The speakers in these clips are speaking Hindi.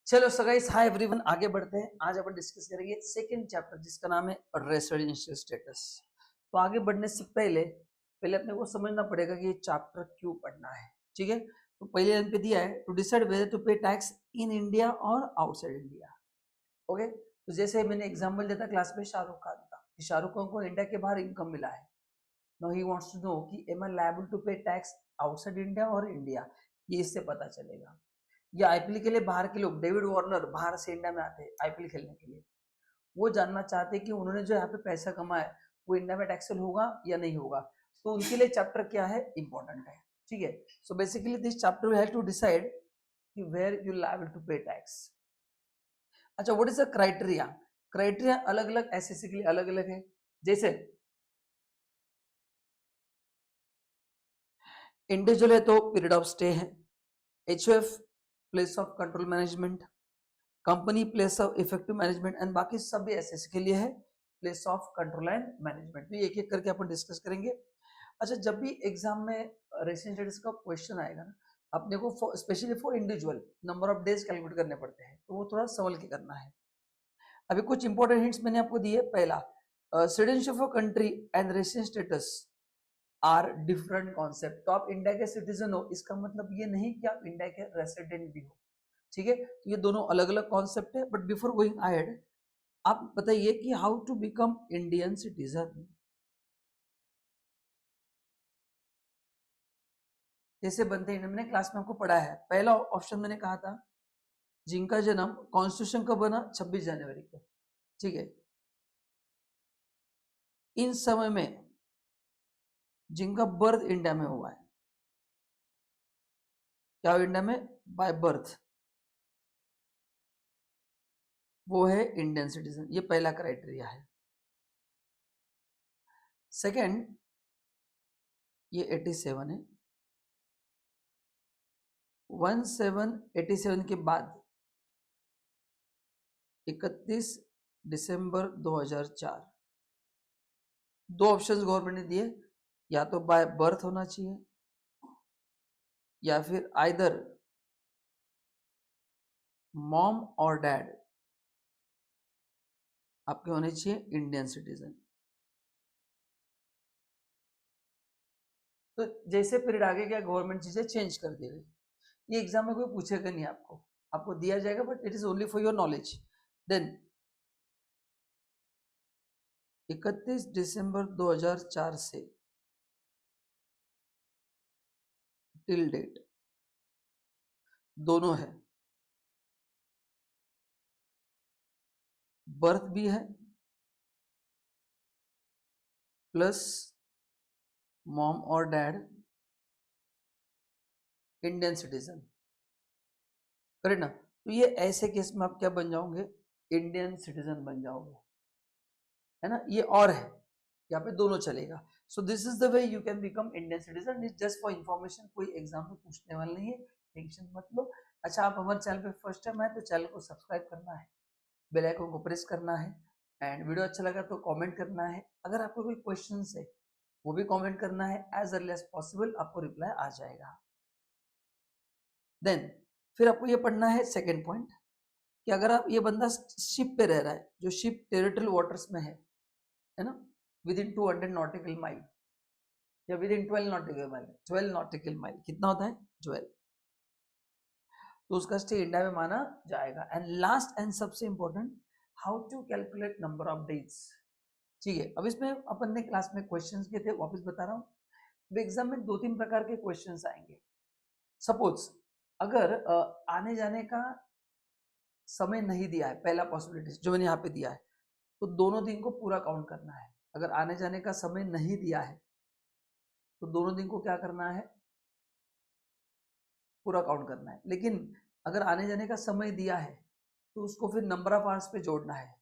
चलो सो गाइस, हाय एवरीवन, आगे बढ़ते हैं। आज अपन डिस्कस करेंगे सेकंड चैप्टर जिसका नाम है रेसिडेंशियल स्टेटस। तो आगे बढ़ने से पहले पहले अपने को समझना पड़ेगा कि ये चैप्टर क्यों पढ़ना है। ठीक है, तो पहले लाइन पे दिया है to decide whether to pay tax in India और आउटसाइड इंडिया। ओके, तो जैसे मैंने एग्जांपल दिया था क्लास में शाहरुख खान का, कि शाहरुख खान को इंडिया के बाहर इनकम मिला है। Now he wants to know कि am I liable to pay tax outside India और इंडिया, ये इससे पता चलेगा। या आईपीएल के लिए बाहर के लोग, डेविड वार्नर बाहर से इंडिया में आते हैं आईपीएल खेलने के लिए, वो जानना चाहते हैं कि उन्होंने जो यहाँ पे पैसा कमाया वो इंडिया में टैक्सेबल होगा या नहीं होगा। तो उनके लिए चैप्टर क्या है, इंपॉर्टेंट है। ठीक है, so basically this chapter will help to decide कि where you liable to pay tax. अच्छा, what is the criteria? Criteria अलग अलग एसएससी के लिए अलग अलग है। जैसे इंडिविजुअल है तो पीरियड ऑफ स्टे है, HOF place of control management, company place of effective management, and बाकी सभी एसएससी के लिए है place of control and management. तो एक एक करके अपन डिस्कस करेंगे। अच्छा, जब भी एग्जाम में रेसिडेंशियल स्टेटस का क्वेश्चन आएगा ना, अपने को specially for individual number of days calculate करने पड़ते हैं, तो वो थोड़ा संभल के करना है। अभी कुछ इंपॉर्टेंट हिंट्स मैंने आपको दिए। पहला, citizenship of country and residential status are different concept. तो आप इंडिया के सिटीजन हो इसका मतलब ये नहीं कि आप इंडिया के रेसिडेंट भी हो। ठीक है, तो ये दोनों अलग अलग कॉन्सेप्ट है। बट बिफोर गोइंग अहेड, आप बताइए कि how to become Indian citizen. कैसे बनते हैं, मैंने क्लास में आपको पढ़ा है। पहला ऑप्शन मैंने कहा था जिनका जन्म कॉन्स्टिट्यूशन कब बना, 26 जनवरी को। ठीक है, इन समय में जिनका बर्थ इंडिया में हुआ है, क्या इंडिया में बाय बर्थ, वो है इंडियन सिटीजन। ये पहला क्राइटेरिया है। सेकंड, ये 87 है। 1787 के बाद 31 दिसंबर 2004, दो ऑप्शंस गवर्नमेंट ने दिए, या तो बाय बर्थ होना चाहिए या फिर आइदर मॉम और डैड आपके होने चाहिए इंडियन सिटीजन। तो जैसे पीरियड आगे क्या गवर्नमेंट चीजें चेंज कर दी गई। ये एग्जाम में कोई पूछेगा नहीं, आपको आपको दिया जाएगा, but it is only for your knowledge. Then 31 दिसंबर 2004 से टिल डेट दोनों है, बर्थ भी है प्लस मॉम और डैड इंडियन सिटीजन। करेक्ट ना? तो ये ऐसे केस में आप क्या बन जाओगे, इंडियन सिटीजन बन जाओगे, है ना। ये और है, यहाँ पे दोनों चलेगा। So this is the way you can become Indian citizen. Is just for information, कोई एग्जाम में पूछने वाला नहीं है, टेंशन मत लो। अच्छा, आप हमारे चैनल पे फर्स्ट टाइम आए तो चैनल को सब्सक्राइब करना है, बेल आइकन को प्रेस करना है, एंड वीडियो अच्छा लगा तो कमेंट करना है। अगर आपको कोई क्वेश्चन है वो भी कमेंट करना है, एज अर्ली एज पॉसिबल आपको रिप्लाई आ जाएगा। देन फिर आपको ये पढ़ना है सेकेंड पॉइंट, कि अगर आप ये बंदा शिप पे रह रहा है, जो शिप टेरिटोरियल वाटर्स में है ना, विद इन 200 नॉटिकल माइल या with in 12 nautical mile, 12 nautical mile कितना होता है, 12, तो उसका स्टे इंडिया में माना जाएगा। एंड लास्ट एंड सबसे important, how to calculate number of days. ठीक है, अब इसमें अपन ने क्लास में क्वेश्चंस किए थे, वापस बता रहा हूँ। एग्जाम में दो तीन प्रकार के क्वेश्चंस आएंगे। सपोज अगर आने जाने का समय नहीं दिया है, पहला पॉसिबिलिटी जो मैंने यहाँ पे दिया है, तो दोनों दिन को पूरा काउंट करना है। अगर आने जाने का समय नहीं दिया है तो दोनों दिन को क्या करना है, पूरा काउंट करना है। लेकिन अगर आने जाने का समय दिया है तो उसको फिर नंबर ऑफ आवर्स पे जोड़ना है।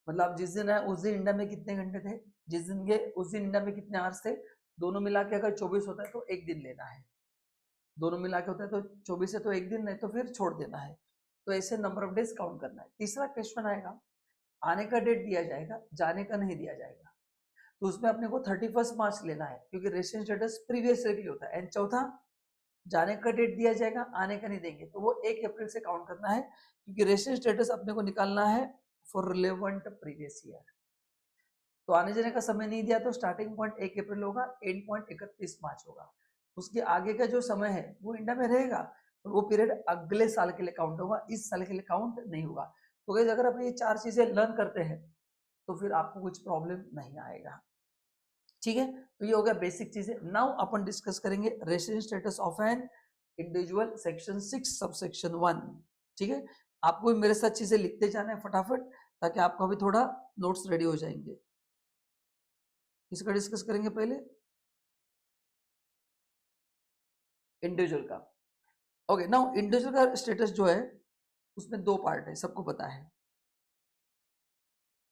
मतलब आप जिस दिन आए उस दिन इंडिया में कितने घंटे थे, जिस दिन गए उस दिन इंडिया में कितने आवर्स थे, दोनों मिला के अगर 24 होता है तो एक दिन लेना है, दोनों मिला के होता है तो 24 है तो एक दिन, नहीं तो फिर छोड़ देना है। तो ऐसे नंबर ऑफ डेज काउंट करना है। तीसरा क्वेश्चन आएगा, आने का डेट दिया जाएगा, जाने का नहीं दिया जाएगा, तो उसमें अपने को 31 मार्च लेना है, क्योंकि रेसिडेंशियल स्टेटस प्रीवियस ईयर के लिए होता है। एंड चौथा, जाने का डेट दिया जाएगा, आने का नहीं देंगे, तो वो 1 अप्रैल से काउंट करना है, क्योंकि रेसिडेंट स्टेटस अपने को निकालना है फॉर रिलेवेंट प्रीवियस ईयर। तो आने जाने का समय नहीं दिया तो स्टार्टिंग पॉइंट 1 अप्रैल होगा, एंड पॉइंट 31 मार्च होगा। उसके आगे का जो समय है वो इंडिया में रहेगा, और वो पीरियड अगले साल के लिए काउंट होगा, इस साल के लिए काउंट नहीं होगा। तो गाइस अगर आप ये 4 चीजें लर्न करते हैं तो फिर आपको कुछ प्रॉब्लम नहीं आएगा। ठीक है, तो ये हो गया बेसिक चीजें। नाउ अपन डिस्कस करेंगे resident status of an individual, section 6 subsection 1। ठीक है, आपको भी मेरे साथ चीजें लिखते जाना है फटाफट, ताकि आपका भी थोड़ा नोट्स रेडी हो जाएंगे। इसका डिस्कस करेंगे पहले इंडिविजुअल का। ओके, नाउ इंडिविजुअल का स्टेटस जो है उसमें 2 पार्ट है, सबको पता है।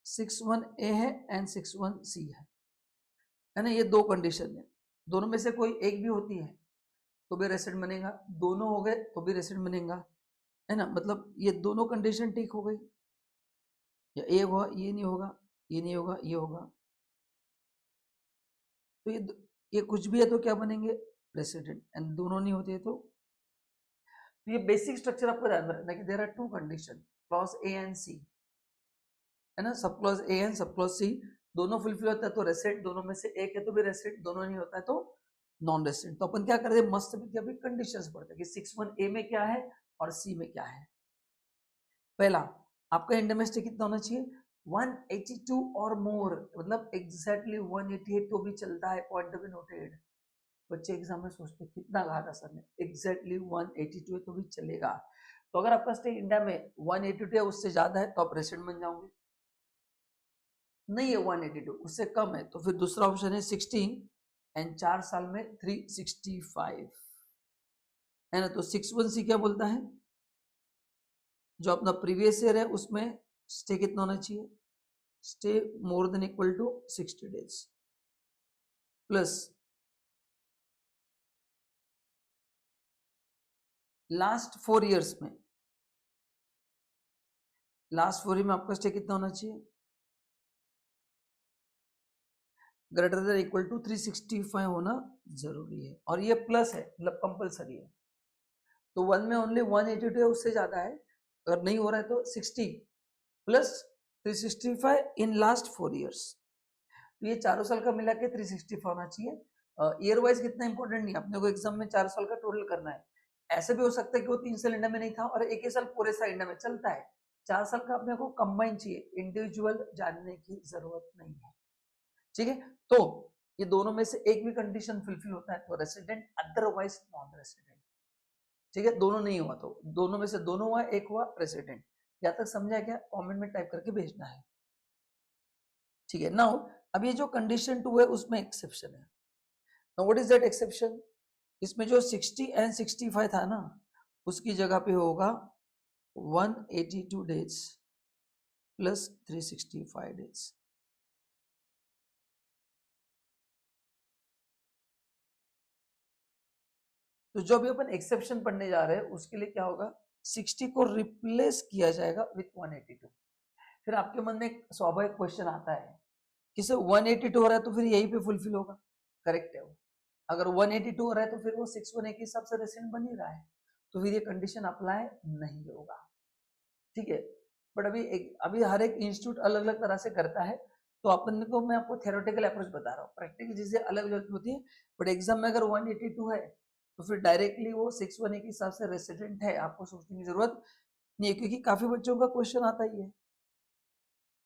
61A है एंड 61C है ना। ये 2 कंडीशन है, दोनों में से कोई एक भी होती है तो भी रेसिडेंट बनेगा, दोनों हो गए तो भी रेसिडेंट बनेगा, है ना। मतलब ये दोनों कंडीशन ठीक हो गई, या ये होगा ये नहीं होगा, ये नहीं होगा ये होगा, तो ये कुछ भी है तो क्या बनेंगे, रेसिडेंट। एंड दोनों नहीं होते तो ये बेसिक स्ट्रक्चर आपको ध्यान में रखना कि there are 2 condition, clause A and C, है ना। Sub clause A and sub clause C दोनों फुलफिल होता है तो रेसिडेंट, दोनों में से एक है तो भी रेसिडेंट, दोनों नहीं होता है तो नॉन रेसिडेंट। तो अपन क्या करते हैं, मस्त भी अभी कंडीशंस पढ़ते हैं कि 61A में क्या है और सी में क्या है। पहला, आपका इंडोमेस्टिक कितना होना चाहिए, 182 और मोर, मतलब एग्जैक्टली 188 तो भी चलता है, पॉइंट टू बी नोटेड। बच्चे एग्जाम में सोचते हैं कितना कहा था सर ने, एग्जैक्टली 182 है तो भी चलेगा। तो अगर आपका स्टे इंडिया में 182 है उससे ज्यादा है तो आप रेसिडेंट बन जाओगे, नहीं है 182 उससे कम है तो फिर दूसरा ऑप्शन है 16 एंड 4 साल में 365, है ना। तो 61C क्या बोलता है, जो अपना प्रीवियस ईयर है उसमें स्टे कितना होना चाहिए, stay more than equal to 60 days plus last 4 years में, लास्ट 4 ईयर में आपका स्टे कितना होना चाहिए, ग्रेटर देन इक्वल टू 365 होना जरूरी है, और ये प्लस है मतलब कंपलसरी है। तो 1 में ओनली 182 है उससे ज्यादा है, अगर नहीं हो रहा है तो 60 प्लस 365 इन लास्ट 4 ईयर्स। तो ये 4 साल का मिला के 365 होना चाहिए। ईयर वाइज कितना इंपॉर्टेंट नहीं, अपने को एग्जाम में 4 साल का टोटल करना है। ऐसे भी हो सकता है कि वो 3 साल इंडिया में नहीं था और एक ही साल पूरे साल इंडिया में चलता है। 4 साल का अपने को कंबाइन चाहिए, इंडिविजुअल जानने की जरूरत नहीं है। ठीक है, तो ये दोनों में से एक भी कंडीशन फुलफिल होता है तो रेसिडेंट, अदरवाइज नॉन रेसिडेंट। ठीक है, दोनों नहीं हुआ तो दोनों में से दोनों हुआ, एक हुआ रेसिडेंट। यहाँ तक समझा क्या, कमेंट में टाइप करके भेजना है। ठीक है, नाउ अब ये जो कंडीशन 2 है उसमें एक्सेप्शन है। Now what is that exception, इसमें जो 60 एंड 65 था ना उसकी जगह पे होगा 182 डेज प्लस 365 डेज। तो जो अभी अपन एक्सेप्शन पढ़ने जा रहे हैं उसके लिए क्या होगा, 60 को रिप्लेस किया जाएगा विथ 182। फिर आपके मन में एक स्वाभाविक क्वेश्चन आता है कि सर 182 हो रहा है तो फिर यही पे फुलफिल होगा, करेक्ट है वो। अगर 182 हो रहा है तो फिर वो 618 के हिसाब से रेसिडेंट बन ही रहा है, तो फिर ये कंडीशन अप्लाई नहीं होगा। ठीक है, बट अभी हर एक इंस्टीट्यूट अलग अलग तरह से करता है, तो अपन को मैं आपको थ्योरेटिकल अप्रोच बता रहा हूँ, प्रैक्टिकल चीजें अलग अलग होती है। बट एग्जाम में अगर 182 है तो फिर डायरेक्टली वो 618 के हिसाब से रेसिडेंट है, आपको सोचने की जरूरत नहीं है, क्योंकि काफी बच्चों का क्वेश्चन आता ही है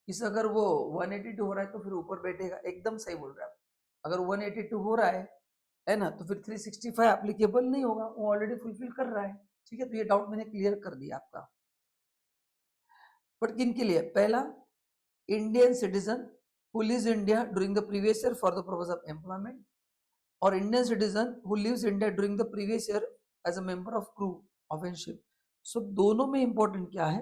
इस, अगर वो 182 हो रहा है तो फिर ऊपर बैठेगा, एकदम सही बोल रहे हैं आप। अगर 182 हो रहा है ना, तो फिर 365 एप्लीकेबल नहीं होगा, वो ऑलरेडी फुलफिल कर रहा है। ठीक है, तो ये डाउट मैंने क्लियर कर दिया आपका। बट किन के लिए, पहला Indian citizen who lives India during the previous year for the purpose of employment, और Indian citizen who lives India during the previous year as a member of crew of an ship. So दोनों में इंपॉर्टेंट क्या है,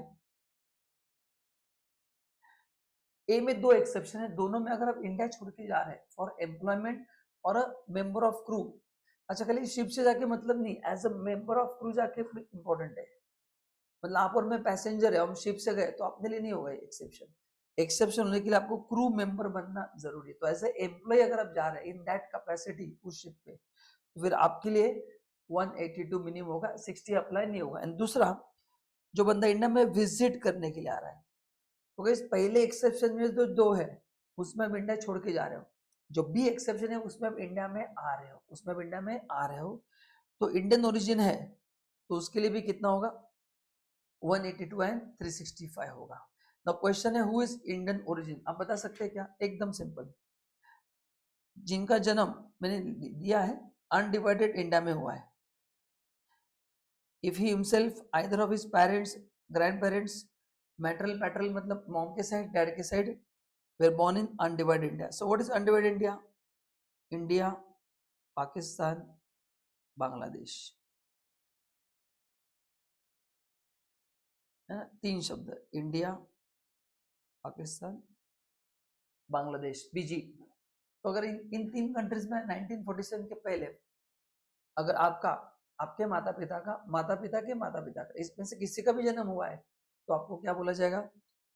ए में 2 एक्सेप्शन है, दोनों में अगर आप इंडिया छोड़ के जा रहे हैं फॉर एम्प्लॉयमेंट और अ मेंबर ऑफ क्रू। अच्छा, खाली शिप से जाके मतलब नहीं, as a member of crew जाके इंपॉर्टेंट है, मतलब आप और मैं पैसेंजर है, हम शिप से गए तो अपने लिए नहीं होगा एक्सेप्शन। एक्सेप्शन होने के लिए आपको क्रू मेंबर बनना जरूरी है। तो एज ए एम्प्लॉय अगर आप जा रहे हैं इन दैट कैपेसिटी उस शिप पे, तो फिर आपके लिए 182 मिनिमम होगा, 60 अप्लाई नहीं होगा। एंड दूसरा, जो बंदा इंडिया में विजिट करने के लिए आ रहा है, तो गाइस पहले एक्सेप्शन में जो दो है उसमें आप इंडिया छोड़ के जा रहे हो, जो बी एक्सेप्शन है उसमें आप इंडिया में आ रहे हो, उसमें आप इंडिया में आ रहे हो, तो इंडियन ओरिजिन है तो उसके लिए भी कितना होगा, 182 एंड 365 होगा। द क्वेश्चन है हु इज इंडियन ओरिजिन, आप बता सकते हैं क्या? एकदम सिंपल, जिनका जन्म मैंने दिया है अनडिवाइडेड इंडिया में हुआ है, if he himself either of his parents, grand parents, maternal paternal मतलब मॉम के साइड, डैड के side, were born in undivided India. So what is undivided India? India, Pakistan, Bangladesh, है ना? तीन शब्द, इंडिया, पाकिस्तान, बांग्लादेश, बीजी। तो अगर इन तीन कंट्रीज में 1947 के पहले अगर आपके माता पिता का माता पिता के माता पिता का इसमें से किसी का भी जन्म हुआ है तो आपको क्या बोला जाएगा?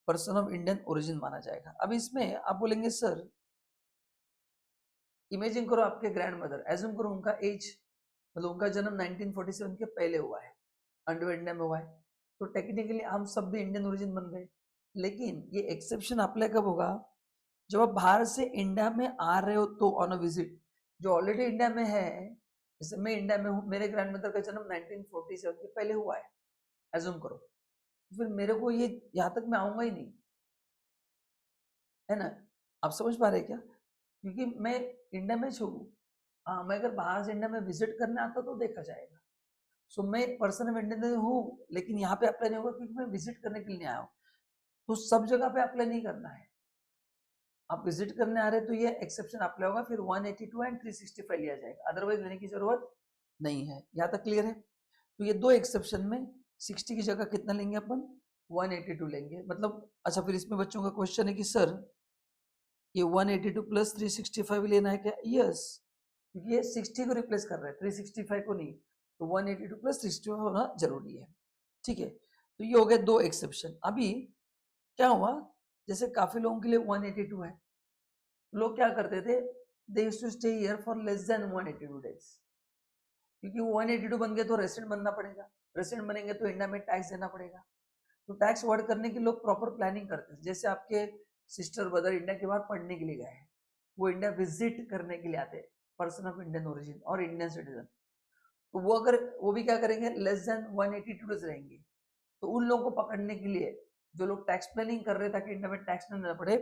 पर्सन ऑफ इंडियन ओरिजिन माना जाएगा। अब इसमें आप बोलेंगे सर इमेजिन करो आपके ग्रैंड मदर, एज्यूम करो उनका एज, मतलब उनका जन्म 1947 के पहले हुआ है, अंडरवर्ल्ड इंडिया में हुआ है, तो टेक्निकली हम सब भी इंडियन ओरिजिन बन गए। लेकिन ये एक्सेप्शन अप्लाई कब होगा? जब आप बाहर से इंडिया में आ रहे हो तो ऑन अ विजिट, जो ऑलरेडी इंडिया में है, जैसे मैं इंडिया में हूँ, मेरे ग्रैंड मदर का जन्म 1947 के पहले हुआ है, एज्यूम करो, तो फिर मेरे को ये यहाँ तक मैं आऊंगा ही नहीं, है ना? आप समझ पा रहे क्या? क्योंकि मैं इंडिया में छू, हाँ मैं अगर बाहर से इंडिया में विजिट करने आता तो देखा जाएगा। सो मैं एक पर्सन ऑफ इंडियन हूँ, लेकिन यहाँ पे अप्लाई नहीं होगा क्योंकि मैं विजिट करने के लिए नहीं आया हूँ, तो सब जगह पे अप्लाई नहीं करना है। आप विजिट करने आ रहे हैं तो ये एक्सेप्शन अप्लाई होगा, फिर 182 एंड 365 लिया जाएगा, अदरवाइज लेने की जरूरत नहीं है। यहाँ तक क्लियर है? तो ये दो एक्सेप्शन में 60 की जगह कितना लेंगे अपन? 182 लेंगे। मतलब अच्छा, फिर इसमें बच्चों का क्वेश्चन है कि सर ये 182 प्लस 365 लेना है क्या? यस, क्योंकि ये 60 को रिप्लेस कर रहा है, 365 को नहीं, तो 182 प्लस 365 होना जरूरी है। ठीक है, तो ये हो गए दो एक्सेप्शन। अभी क्या हुआ, जैसे काफी लोगों के लिए 182 है, लोग क्या करते थे, they used to stay here for less than 182 days, क्योंकि 182 बन गए तो रेसिडेंट बनना पड़ेगा, रेसिडेंट बनेंगे तो इंडिया में टैक्स देना पड़ेगा, तो टैक्स अवॉइड करने के लोग प्रॉपर प्लानिंग करते हैं। जैसे आपके सिस्टर ब्रदर इंडिया के बाहर पढ़ने के लिए गए हैं, वो इंडिया विजिट करने के लिए आते हैं, पर्सन ऑफ इंडियन ओरिजिन और इंडियन सिटीजन, तो वो अगर वो भी क्या करेंगे, लेस देन 182 डेज रहेंगे, तो उन लोगों को पकड़ने के लिए जो लोग टैक्स प्लानिंग कर रहे हैं ताकि इंडिया में टैक्स न देना पड़े,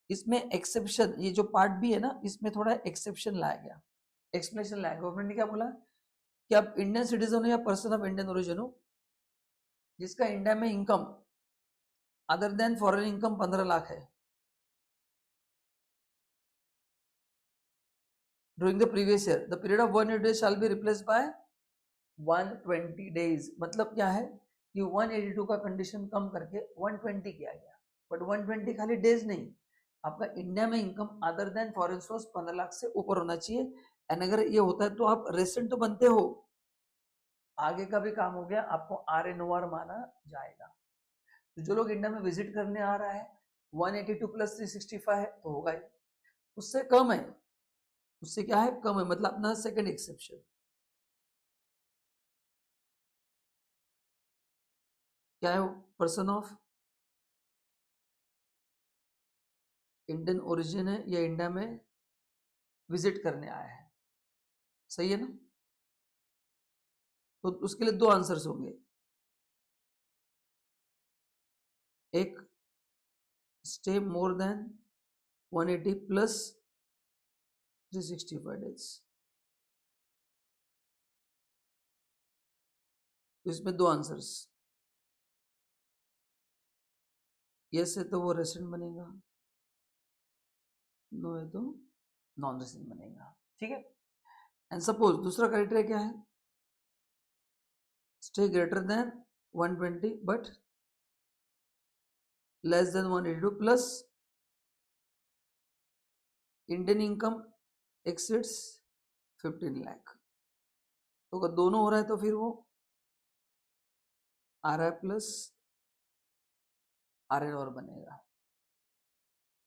इसमें एक्सेप्शन, ये जो पार्ट भी है ना, इसमें थोड़ा एक्सेप्शन लाया गया, एक्सप्लेनेशन लाया। गवर्नमेंट ने क्या बोला कि आप इंडियन सिटीजन हो या पर्सन ऑफ इंडियन ओरिजिन हो, जिसका इंडिया में income other than foreign income 15 lakh है during the previous year, the period of 180 days shall be replaced by 120 days। मतलब क्या है कि 182 का कंडीशन कम करके 120 किया गया, बट 120 खाली डेज नहीं, आपका इंडिया में income other than foreign source 15 lakh से ऊपर होना चाहिए। एंड अगर ये होता है तो आप रेसिडेंट तो बनते हो, आगे का भी काम हो गया, आपको RNOR माना जाएगा। तो जो लोग इंडिया में विजिट करने आ रहा है 182 प्लस 365 है तो होगा ही, उससे कम है, उससे क्या है, कम है, मतलब अपना सेकंड एक्सेप्शन क्या है, पर्सन ऑफ इंडियन ओरिजिन है या इंडिया में विजिट करने आया है, सही है ना? तो उसके लिए दो आंसर्स होंगे, एक stay more then 180 plus 365 days, तो इसमें दो आंसर्स, यस है तो वो रेसिडेंट बनेगा, नो है तो नॉन रेसिडेंट बनेगा। ठीक है, एंड सपोज दूसरा क्राइटेरिया क्या है, stay greater than 120 but less than 182 plus Indian income exceeds 15 lakh. तो अगर दोनों हो रहा है तो फिर वो RI प्लस RNOR बनेगा।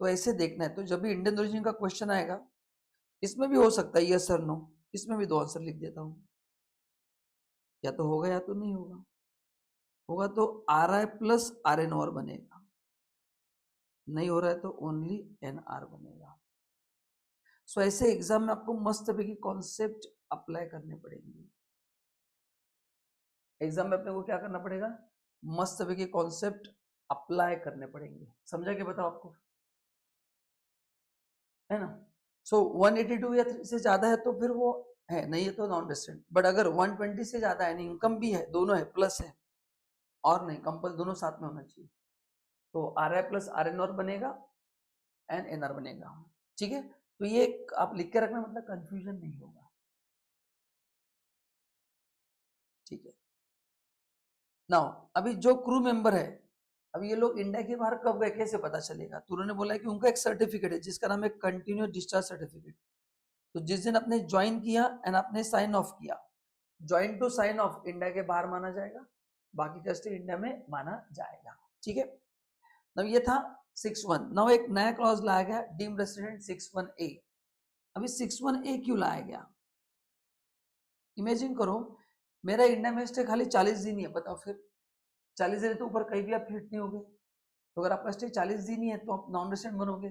तो ऐसे देखना है, तो जब भी इंडियन ओरिजिन का क्वेश्चन आएगा, इसमें भी हो सकता है यस और नो, इसमें भी दो आंसर लिख देता हूँ। या तो होगा या तो नहीं होगा। होगा तो RI प्लस RN और बनेगा, नहीं हो रहा है तो ओनली NR बनेगा। सो ऐसे एग्जाम में आपको मस्त की कॉन्सेप्ट अप्लाई करने पड़ेंगे। एग्जाम में अपने को क्या करना पड़ेगा, मस्त के कॉन्सेप्ट अप्लाई करने पड़ेंगे। समझा के बताओ आपको, है ना। सो 182 या 3 से ज्यादा है तो फिर वो है, नहीं है तो नॉन रेसिडेंट। बट अगर 120 से ज्यादा है, इनकम भी है, दोनों है, प्लस है और नहीं, कंपल दोनों साथ में होना चाहिए, तो RI प्लस RN और बनेगा, NR बनेगा। ठीक है, तो ये आप लिख के रखना, मतलब कंफ्यूजन नहीं होगा। ठीक है, नाउ अभी जो क्रू मेंबर है, अब ये लोग इंडिया के बाहर कब गए कैसे पता चलेगा, तो उन्होंने बोला है कि उनका एक सर्टिफिकेट है जिसका नाम है कंटिन्यू डिस्चार्ज सर्टिफिकेट। तो जिस दिन आपने ज्वाइन किया एंड आपने साइन ऑफ किया, join to sign off India के बाहर माना जाएगा, बाकी का स्टे इंडिया में माना जाएगा। ठीक है, अब ये था 61। नाउ एक नया क्लॉज लाया गया, डीम रेसिडेंट 61A। अभी 61A क्यों लाया गया, इमेजिन करो मेरा इंडिया में स्टे खाली 40 दिन ही है, बताओ फिर 40 दिन तो ऊपर कहीं भी आप फिट नहीं होगे, तो अगर आपका स्टे 40 दिन ही है तो आप नॉन रेसिडेंट बनोगे।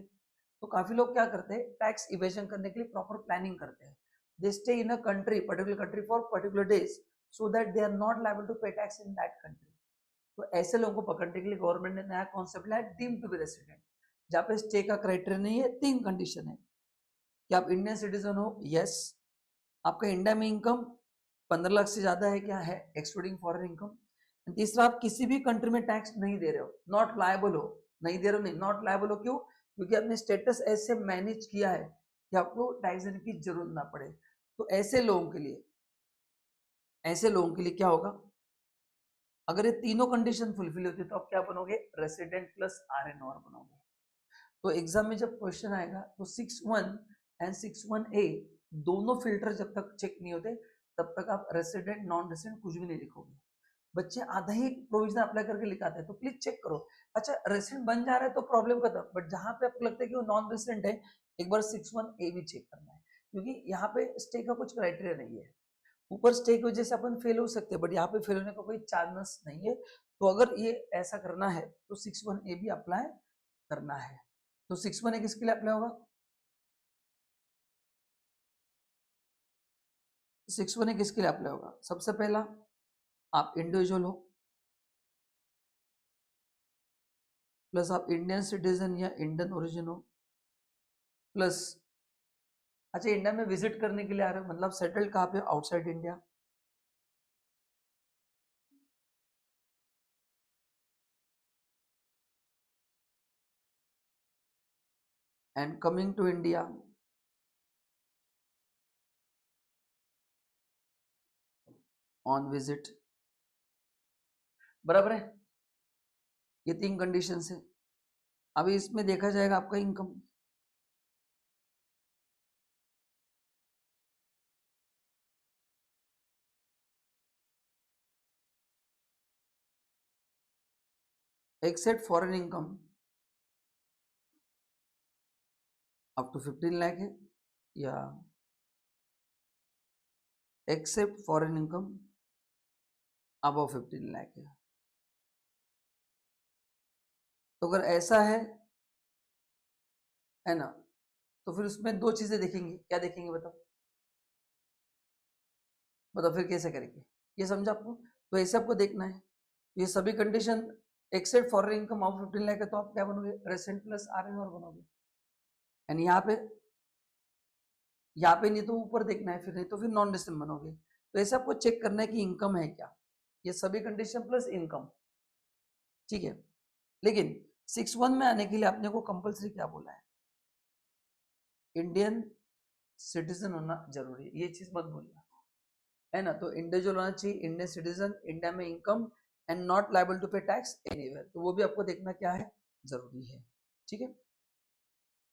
तो काफी लोग क्या करते हैं, टैक्स इवेजन करने के लिए प्रॉपर प्लानिंग करते हैं। They stay in a country, particular country for particular days, so that they are not liable to pay tax in that country. तो ऐसे लोगों को पकड़ने के लिए गवर्नमेंट ने नया कॉन्सेप्ट लाया, डीम टू बी रेसिडेंट, जहाँ पे स्टे का क्राइटेरिया नहीं है, 3 कंडीशन है कि आप इंडियन सिटीजन हो, यस, आपका इंडिया में इनकम 15 लाख से ज्यादा है, क्या है, एक्सक्लूडिंग फॉरेन इनकम। तीसरा, आप किसी भी कंट्री में टैक्स नहीं दे रहे हो, नॉट लायबल हो, नहीं दे रहे हो, नहीं, नॉट लायबल हो, क्यों, क्योंकि आपने स्टेटस ऐसे मैनेज किया है कि आपको टैक्स देने की जरूरत ना पड़े। तो ऐसे लोगों के लिए क्या होगा, अगर ये तीनों कंडीशन फुलफिल होती है तो आप क्या बनोगे, रेसिडेंट प्लस RN और बनोगे। तो एग्जाम में जब क्वेश्चन आएगा तो 61 एंड 61A दोनों फिल्टर जब तक चेक नहीं होते तब तक आप रेसिडेंट नॉन रेसिडेंट कुछ भी नहीं लिखोगे। बच्चे आधा ही प्रोविजन अप्लाई करके लिखाते हैं, तो प्लीज चेक करो। अच्छा, रेसिडेंट बन जा रहा है तो प्रॉब्लम खत्म, बट जहां पे आपको लगता है कि वो नॉन रेसिडेंट है, एक बार 61A भी चेक करना है, क्योंकि यहाँ पे स्टे का कुछ क्राइटेरिया नहीं है। ऊपर स्टे की वजह से अपन फेल हो सकते हैं, बट यहाँ पे फेल होने का कोई चांस नहीं है। तो अगर ये ऐसा करना है तो 61A भी अप्लाई करना है। तो 61A किसके लिए अप्लाई होगा, 61A किसके लिए अप्लाई होगा, सबसे पहला आप इंडिविजुअल हो, प्लस आप इंडियन सिटीजन या इंडियन ओरिजिन हो, प्लस अच्छा इंडिया में विजिट करने के लिए आ रहे हो, मतलब सेटल्ड कहाँ पे, outside India, and coming to India on visit, बराबर है। ये 3 कंडीशन है। अभी इसमें देखा जाएगा आपका income, except foreign income up to 15 lakh है, या except foreign income above 15 lakh है। तो अगर ऐसा है ना, तो फिर उसमें 2 चीजें देखेंगे, क्या देखेंगे बताओ, बताओ फिर कैसे करेंगे, ये समझा आपको। तो ऐसे आपको देखना है, ये सभी condition except foreign income above 15 lakh है, तो आप क्या बनोगे, रेसिडेंट प्लस RN और बनोगे। एंड यहाँ पे नहीं तो ऊपर देखना है, फिर नहीं तो फिर नॉन रेसिडेंट बनोगे। तो ऐसे आपको चेक करना है कि इनकम है क्या, ये सभी कंडीशन प्लस इनकम, ठीक है। लेकिन 61 में आने के लिए आपने को कंपलसरी क्या बोला है, इंडियन सिटीजन होना जरूरी है, ये चीज मत भूलना, है ना। तो इंडिविजुअल होना चाहिए, इंडियन सिटीजन, इंडिया में income, and not liable to pay tax anywhere, तो वो भी आपको देखना क्या है, जरूरी है। ठीक है,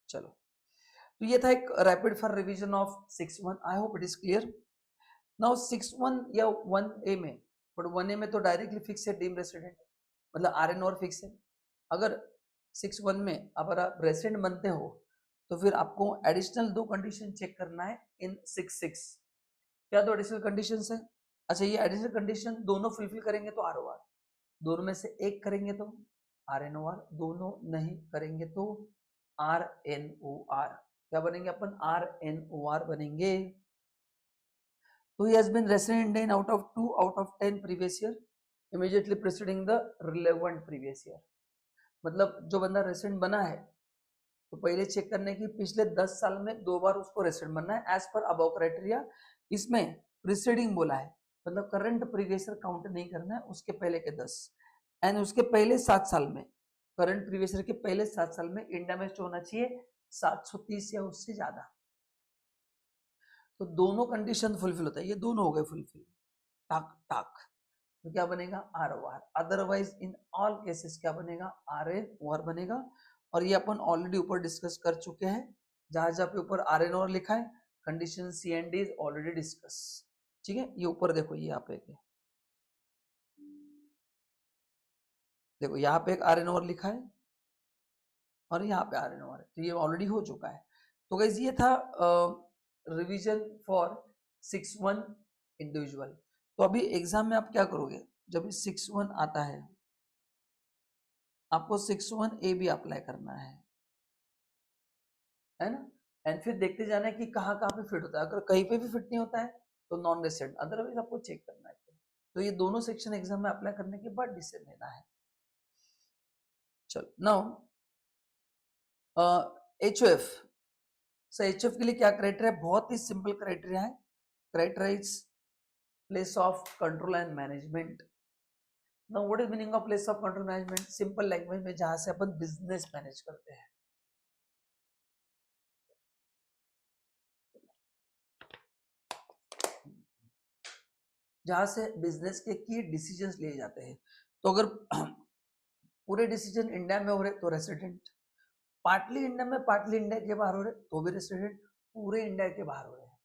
चलो, तो ये था एक rapid fire revision of 61। I hope it is clear. Now 61 या 1A में, बट 1A में तो डायरेक्टली फिक्स है डीम रेसिडेंट, मतलब RN और फिक्स है। अगर 61 में अगर आप रेसिडेंट बनते हो तो फिर आपको एडिशनल 2 कंडीशन चेक करना है इन 66। क्या 2 एडिशनल कंडीशन है, अच्छा, ये एडिशनल कंडीशन दोनों फुलफिल करेंगे तो ROR, दोनों में से एक करेंगे तो RNOR, दोनों नहीं करेंगे तो RNOR। क्या बनेंगे अपन? RNOR बनेंगे। तो he has been resident Indian out of 2 out of 10 previous year immediately preceding the relevant previous year। मतलब जो बंदा रेसिडेंट बना है तो पहले चेक करने की पिछले 10 साल में 2 बार उसको रेसिडेंट बनना है एज पर अबव क्राइटेरिया। इसमें प्रीसीडिंग बोला है, मतलब करंट प्रीवियस ईयर काउंट नहीं करना है, उसके पहले के 10 एंड उसके पहले 7 साल में, करंट प्रीवियस ईयर के पहले 7 साल में इंडिया में स्टे होना चाहिए 730 या उससे ज्यादा। तो दोनों कंडीशन फुलफिल होता है, ये दोनों हो गए फुलफिल, टाक टाक। तो क्या बनेगा? ROR। Otherwise in all cases क्या बनेगा? RNOR बनेगा। और ये अपन ऑलरेडी ऊपर डिस्कस कर चुके हैं, जहां जहां पे ऊपर RNOR लिखा है condition C and D is already discuss. ठीक है, ये ऊपर देखो, ये यहाँ पे देखो, यहाँ पे एक RNOR लिखा है और यहाँ पे RNOR है, तो ये ऑलरेडी हो चुका है। तो गाइस ये था रिवीजन फॉर 6-1 इंडिविजुअल। तो अभी एग्जाम में आप क्या करोगे? जब 6-1 आता है आपको 6-1A भी अप्लाई करना है ना? एंड फिर देखते जाना है कि कहाँ कहाँ पे फिट होता है। अगर कहीं पे भी फिट नहीं होता है तो नॉन रेसिडेंट, अदरवाइज आपको चेक करना है। तो ये दोनों सेक्शन एग्जाम में अप्लाई करने के बाद डिसीजन लेना है। चलो नाउ HOF। सो HOF के लिए क्या क्राइटेरिया है? बहुत ही सिंपल क्राइटेरिया है। Criteria is place of control and management. Now what is meaning of place of control management? Simple language में जहां से अपन बिजनेस मैनेज करते हैं। जहां से बिजनेस के की डिसीजंस लिए जाते हैं। तो अगर पूरे डिसीजन इंडिया में हो रहे तो रेसिडेंट, पार्टली इंडिया में पार्टली इंडिया के बाहर हो रहे तो भी रेसिडेंट, पूरे इंडिया के बाहर हो रहे हैं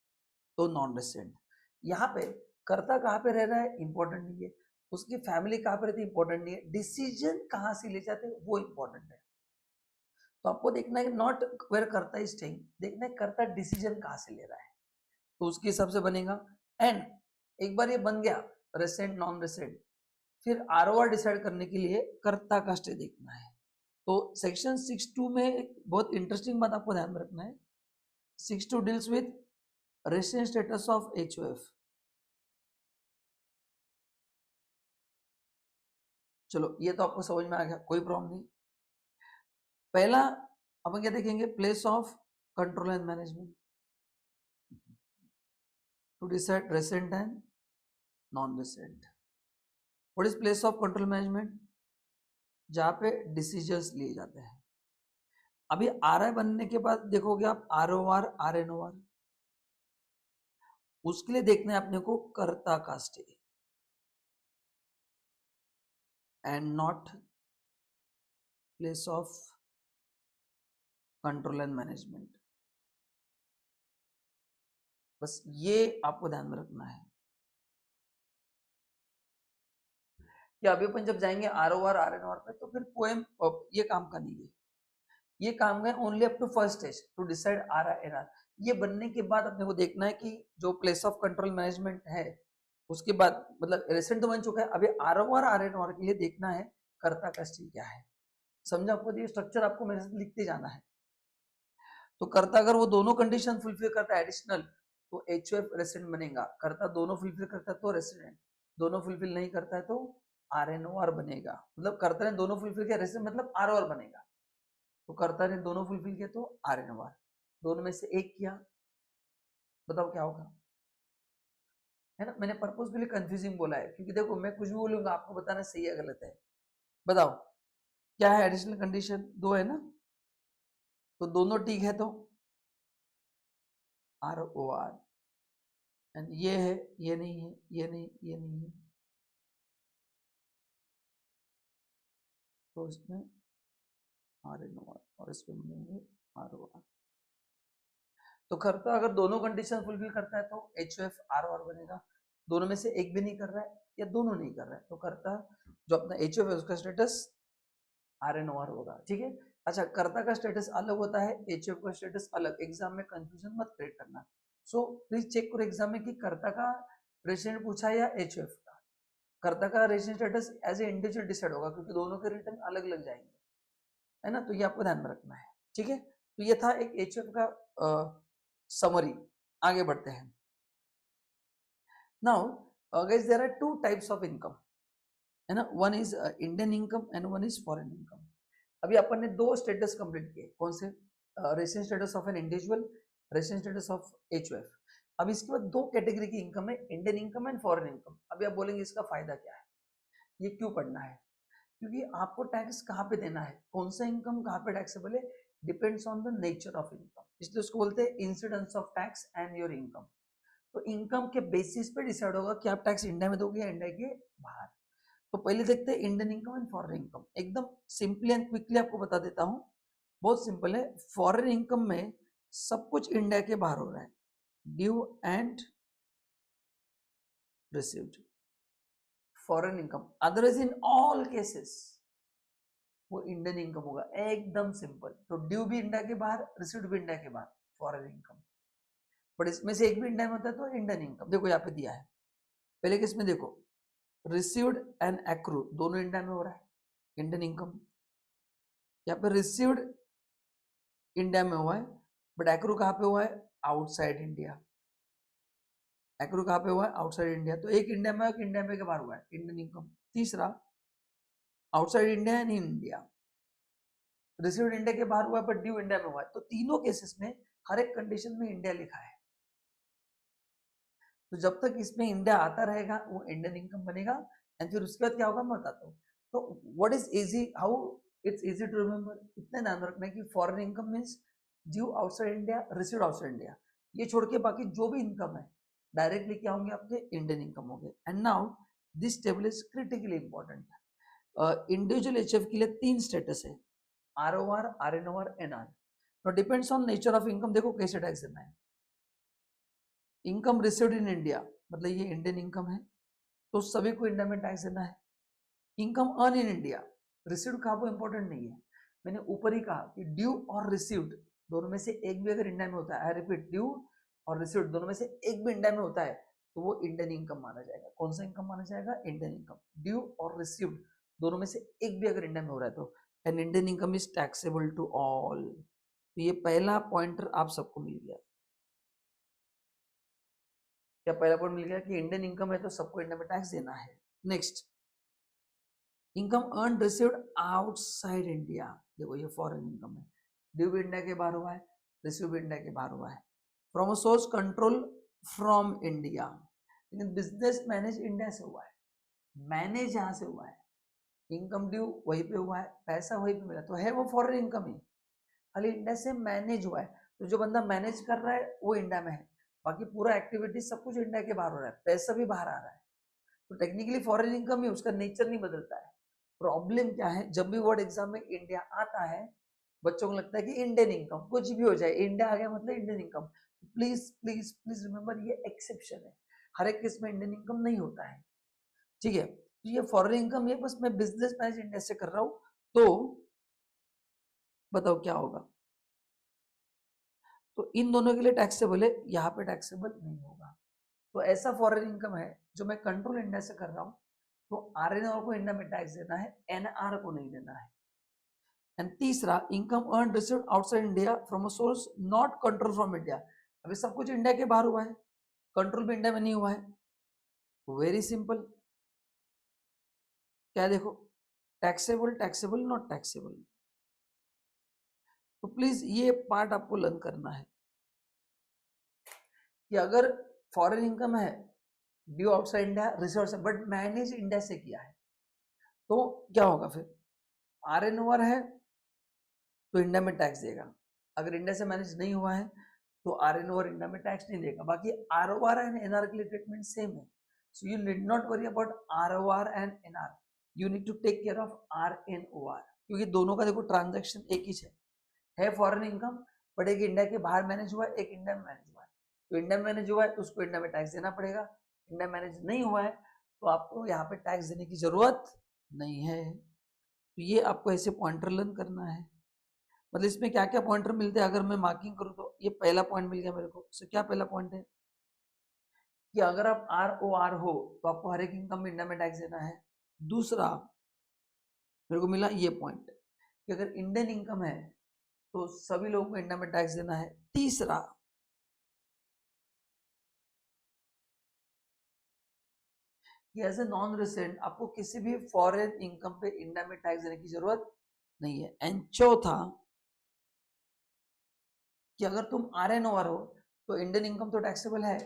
तो नॉन रेसिडेंट। यहाँ पे कर्ता कहाँ पे रह रहा है इंपॉर्टेंट नहीं है, उसकी फैमिली कहाँ पे रहती है इंपॉर्टेंट नहीं है, डिसीजन कहाँ से ले जाते हैं वो इंपॉर्टेंट है। तो आपको देखना है नॉट वेयर कर्ता इज स्टेइंग, देखना है कर्ता डिसीजन कहाँ से ले रहा है, तो उसके हिसाब से बनेगा। एंड एक बार ये बन गया रेसिडेंट नॉन रेसिडेंट, फिर ROR डिसाइड करने के लिए कर्ता का स्टे देखना है। तो सेक्शन 6.2 में एक बहुत इंटरेस्टिंग बात आपको ध्यान में रखना है। 6.2 deals with resident status of HOF। चलो ये तो आपको समझ में आ गया, कोई प्रॉब्लम नहीं। पहला अपन क्या देखेंगे? Place of control and management to decide resident and non resident. What is place of control management? जहां पे डिसीजंस लिए जाते हैं। अभी RI बनने के बाद देखोगे आप ROR RNOR, उसके लिए देखना है अपने को कर्ता का stay and not place of control and management. बस ये आपको ध्यान में रखना है कि अभी अपन जब जाएंगे ROR RNOR पे तो फिर पोएम ये काम का नहीं है, ये काम है only up to first stage to decide RNR। ये बनने के बाद अपने को देखना है कि जो प्लेस ऑफ कंट्रोल मैनेजमेंट है उसके बाद, मतलब रेसेंट तो बन चुका है, अभी ROR RNOR के लिए देखना है कर्ता का स्टे क्या है। समझा आपको? ये स्ट्रक्चर आपको मेरे साथ लिखते जाना है। तो कर्ता अगर वो दोनों कंडीशन फुलफिल करता है एडिशनल तो HOF रेसिडेंट बनेगा, कर्ता दोनों फुलफिल करता है तो रेसिडेंट, दोनों फुलफिल नहीं करता है तो RNOR बनेगा। मतलब कर्ता ने दोनों फुलफिल किया रेसिडेंट मतलब ROR बनेगा, तो कर्ता ने दोनों फुलफिल किया तो RNOR, दोनों में से एक किया, बताओ क्या होगा? है ना, मैंने पर्पसफुली कंफ्यूजिंग बोला है क्योंकि देखो मैं कुछ भी बोलूंगा आपको बताना सही है गलत है। बताओ क्या है एडिशनल कंडीशन? 2 है ना, तो दोनों ठीक है तो ROR। एंड ये है, ये नहीं है, ये नहीं, ये नहीं है, तो इसमें RNOR और इसमें बनेंगे ROR। तो कर्ता अगर दोनों कंडीशन फुलफिल करता है तो HOF ROR बनेगा, दोनों में से एक भी नहीं कर रहा है या दोनों नहीं कर रहा है तो कर्ता जो अपना HOF है उसका स्टेटस RNOR होगा। ठीक है, अच्छा कर्ता का स्टेटस अलग होता है, HOF का स्टेटस अलग, एग्जाम में कंफ्यूजन मत क्रिएट करना। सो प्लीज चेक करो एग्जाम में कि कर्ता का रेसिडेंट पूछा या HUF का, कर्ता का resident status as a individual decide होगा क्योंकि दोनों के रिटर्न अलग अलग जाएंगे, है ना, तो ये आपको ध्यान में रखना है, ठीक है। तो ये था एक HUF का समरी। आगे बढ़ते हैं। Now guys there are two types of income, है ना, one is Indian income and one is foreign income. अभी अपन ने दो स्टेटस कंप्लीट किए, कौन से, resident status of an individual, resident status of HUF। अब इसके बाद दो कैटेगरी की इनकम है, Indian income and foreign income. अभी आप बोलेंगे इसका फायदा क्या है, ये क्यों पढ़ना है, क्योंकि आपको टैक्स कहाँ पे देना है, कौन सा इनकम कहाँ पे टैक्सेबल है, depends on the nature of income, इसलिए उसको बोलते हैं incidence of tax and your income. तो इनकम के बेसिस पे डिसाइड होगा कि आप टैक्स इंडिया में दोगे या इंडिया के बाहर। तो पहले देखते हैं Indian income and foreign income. एकदम सिंपली एंड क्विकली आपको बता देता हूँ, बहुत सिंपल है। फॉरेन इनकम में सब कुछ इंडिया के बाहर हो रहा है, due and received. Foreign income otherwise in all cases वो इंडियन इनकम होगा, एकदम सिंपल। तो ड्यू भी इंडिया के बाहर, रिसीव्ड भी इंडिया के बाहर, फॉरेन इनकम। बट इसमें से एक भी इंडिया में होता है तो इंडियन इनकम। देखो यहाँ पे दिया है, पहले किस में देखो, रिसीव्ड एंड एक्रू दोनों इंडिया में हो रहा है, इंडियन इनकम। यहाँ पे रिसीव्ड इंडिया में हुआ है, बट एक्रू कहाँ पे हुआ है, आउटसाइड इंडिया। एक्रू कहाँ पे हुआ है, आउटसाइड इंडिया। तो एक इंडिया में, एक इंडिया में के बाहर हुआ है, इंडियन इनकम। तीसरा outside India and in India, received India के बाहर हुआ है बट ड्यू इंडिया में हुआ है। तो तीनों केसेस में हर एक कंडीशन में इंडिया लिखा है। तो जब तक इसमें इंडिया आता रहेगा वो इंडियन इनकम बनेगा। एंड फिर उसके बाद क्या होगा मैं बताता हूँ। तो what is easy, how it's easy to remember, इतना ध्यान रखना है कि foreign income means due outside India, received outside India. ये छोड़ के बाकी जो भी इनकम है डायरेक्टली क्या होंगे, आपके इंडियन इनकम होंगे। And now this table is critically important. Individual HF के लिए 3 स्टेटस है, ROR, RNOR, NR। तो depends on nature of income. देखो कैसे टैक्स देना है। इनकम रिसीव्ड इन इंडिया मतलब ये इंडियन इनकम है, तो सभी को इंडिया में टैक्स देना है। Income earn in India, received का वो इंपॉर्टेंट नहीं है, मैंने ऊपर ही कहा कि ड्यू और रिसीव्ड दोनों में से एक भी अगर इंडिया में होता है, आई रिपीट, ड्यू और रिसीव्ड दोनों में से एक भी इंडिया में होता है तो वो इंडियन इनकम माना जाएगा। कौन सा इनकम माना जाएगा, इंडियन इनकम। ड्यू और रिसीव्ड दोनों में से एक भी अगर इंडिया में हो रहा है तो an Indian income is taxable to all. तो ये पहला पॉइंटर आप सबको मिल गया। क्या पहला पॉइंट मिल गया कि इंडियन इनकम है तो सबको इंडिया में टैक्स देना है। Next, income earn received outside India. देखो ये फॉरेन इनकम है, ड्यू भी इंडिया के बाहर हुआ है, रिसीव भी इंडिया के बाहर हुआ है। From a source control from India, लेकिन बिजनेस मैनेज इंडिया से हुआ है, मैनेज यहाँ से हुआ है। इनकम ड्यू वहीं पे हुआ है, पैसा वहीं पे मिला, तो है वो फॉरेन इनकम ही, खाली इंडिया से मैनेज हुआ है। तो जो बंदा मैनेज कर रहा है वो इंडिया में है, बाकी पूरा एक्टिविटी सब कुछ इंडिया के बाहर हो रहा है, पैसा भी बाहर आ रहा है, तो टेक्निकली फॉरेन इनकम ही, उसका नेचर नहीं बदलता है। प्रॉब्लम क्या है, जब भी वर्ड एग्जाम में इंडिया आता है बच्चों को लगता है कि इंडियन इनकम, कुछ भी हो जाए इंडिया आ गया मतलब Indian income. Please please please remember ये एक्सेप्शन है, हर एक केस में इंडियन इनकम नहीं होता है, ठीक है। तो ये फॉरेन इनकम है, बस मैं बिजनेस मैनेज इंडिया से कर रहा हूं, तो बताओ क्या होगा। तो इन दोनों के लिए टैक्सेबल है, यहाँ पे टैक्सेबल नहीं होगा। तो ऐसा फॉरेन इनकम है जो मैं कंट्रोल इंडिया से कर रहा हूँ, तो RNR को इंडिया में टैक्स देना है, NR को नहीं देना है। एंड तीसरा, income earn received outside India from a source not control from India. अभी सब कुछ इंडिया के बाहर हुआ है, कंट्रोल भी इंडिया में नहीं हुआ है, वेरी सिंपल। क्या देखो, टैक्सेबल टैक्सेबल नॉट टैक्सेबल। तो प्लीज ये पार्ट आपको लर्न करना है कि अगर फॉरेन इनकम है, ड्यू आउटसाइड इंडिया, रिसोर्स है, बट मैनेज इंडिया से किया है, तो क्या होगा फिर, RNR है तो इंडिया में टैक्स देगा। अगर इंडिया से मैनेज नहीं हुआ है तो RNR इंडिया में टैक्स नहीं देगा। बाकी ROR एंड NR के लिए ट्रीटमेंट सेम है, so you need not worry about ROR and NR, you need to take care of RNOR, क्योंकि दोनों का देखो ट्रांजैक्शन एक ही है फॉरेन इनकम, बट एक इंडिया के बाहर मैनेज हुआ है, एक इंडिया में मैनेज हुआ है। तो इंडिया में मैनेज हुआ है तो उसको इंडिया में टैक्स देना पड़ेगा, इंडिया मैनेज नहीं हुआ है तो आपको यहाँ पे टैक्स देने की जरूरत नहीं है। तो ये आपको ऐसे पॉइंटर लर्न करना है। मतलब इसमें क्या क्या पॉइंटर मिलते हैं, अगर मैं मार्किंग करूँ तो ये पहला पॉइंट मिल गया मेरे को। सो क्या पहला पॉइंट है, कि अगर आप ROR हो तो आपको हर एक इनकम में इंडिया में टैक्स देना है। दूसरा मेरे को मिला ये पॉइंट कि अगर इंडियन इनकम है तो सभी लोगों को इंडिया में टैक्स देना है। तीसरा कि एज ए नॉन रेसिडेंट आपको किसी भी फॉरेन इनकम पे इंडिया में टैक्स देने की जरूरत नहीं है। एंड चौथा कि अगर तुम RNOR हो तो इंडियन इनकम तो टैक्सेबल है,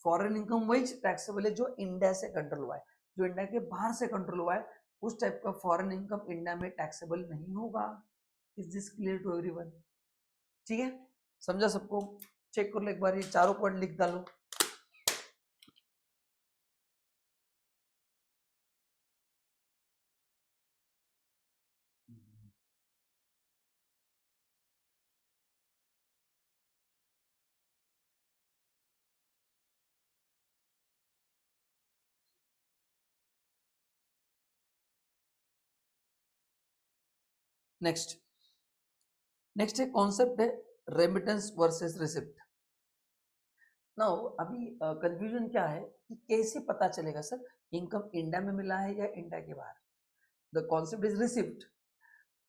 फॉरेन इनकम वही टैक्सेबल है जो इंडिया से कंट्रोल हुआ है, जो इंडिया के बाहर से कंट्रोल हुआ है उस टाइप का फॉरेन इनकम इंडिया में टैक्सेबल नहीं होगा। Is this clear to everyone? ठीक है, समझा सबको? चेक कर लो एक बार, ये चारों पॉइंट लिख डालो। नेक्स्ट नेक्स्ट एक कॉन्सेप्ट है रेमिटेंस वर्सेस रिसिप्ट। नाउ अभी कंफ्यूजन क्या है कि कैसे पता चलेगा सर इनकम इंडिया में मिला है या इंडिया के बाहर? The concept is receipt.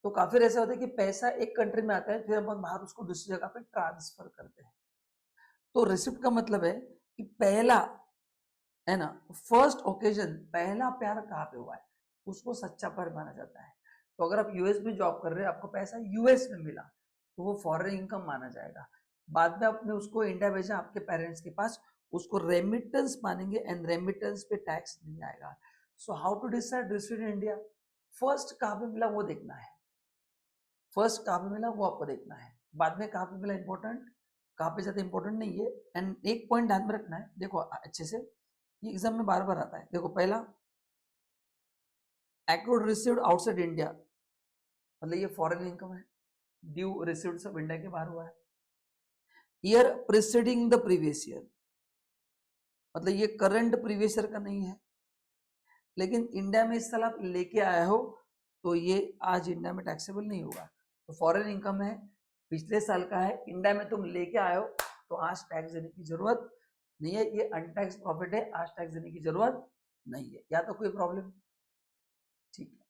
तो काफी ऐसा होता है कि पैसा एक कंट्री में आता है फिर हम बाहर उसको दूसरी जगह पे ट्रांसफर करते हैं। तो रिसिप्ट का मतलब है कि पहला है ना, फर्स्ट ओकेजन, पहला प्यार कहाँ पे हुआ है उसको सच्चा प्यार माना जाता है। तो अगर आप यूएस में जॉब कर रहे हैं, आपको पैसा यूएस में मिला तो वो फॉरेन इनकम माना जाएगा। बाद में आपने उसको इंडिया भेजा आपके पेरेंट्स के पास, उसको रेमिटेंस मानेंगे एंड रेमिटेंस पे टैक्स नहीं आएगा। So how to decide receipt in India? First कहाँ पे मिला वो देखना है, फर्स्ट कहाँ पे मिला वो आपको देखना है, बाद में कहाँ पे मिला इंपॉर्टेंट, कहाँ पे ज्यादा इंपॉर्टेंट नहीं है। एंड एक पॉइंट ध्यान में रखना है, देखो अच्छे से, ये एग्जाम में बार बार आता है। देखो पहला accrued received outside इंडिया, मतलब ये फॉरेन इनकम है, ड्यू रिसीव्ड सब इंडिया के बाहर हुआ है। Year preceding the previous year, मतलब ये करंट प्रीवियस ईयर का नहीं है, लेकिन इंडिया में इस साल आप लेके आए हो तो ये आज इंडिया में टैक्सेबल नहीं होगा। तो फॉरेन इनकम है, पिछले साल का है, इंडिया में तुम लेके आए हो तो आज टैक्स देने की जरूरत नहीं है। ये अनटैक्स प्रॉफिट है, आज टैक्स देने की जरूरत नहीं है। या तो कोई प्रॉब्लम? ठीक है,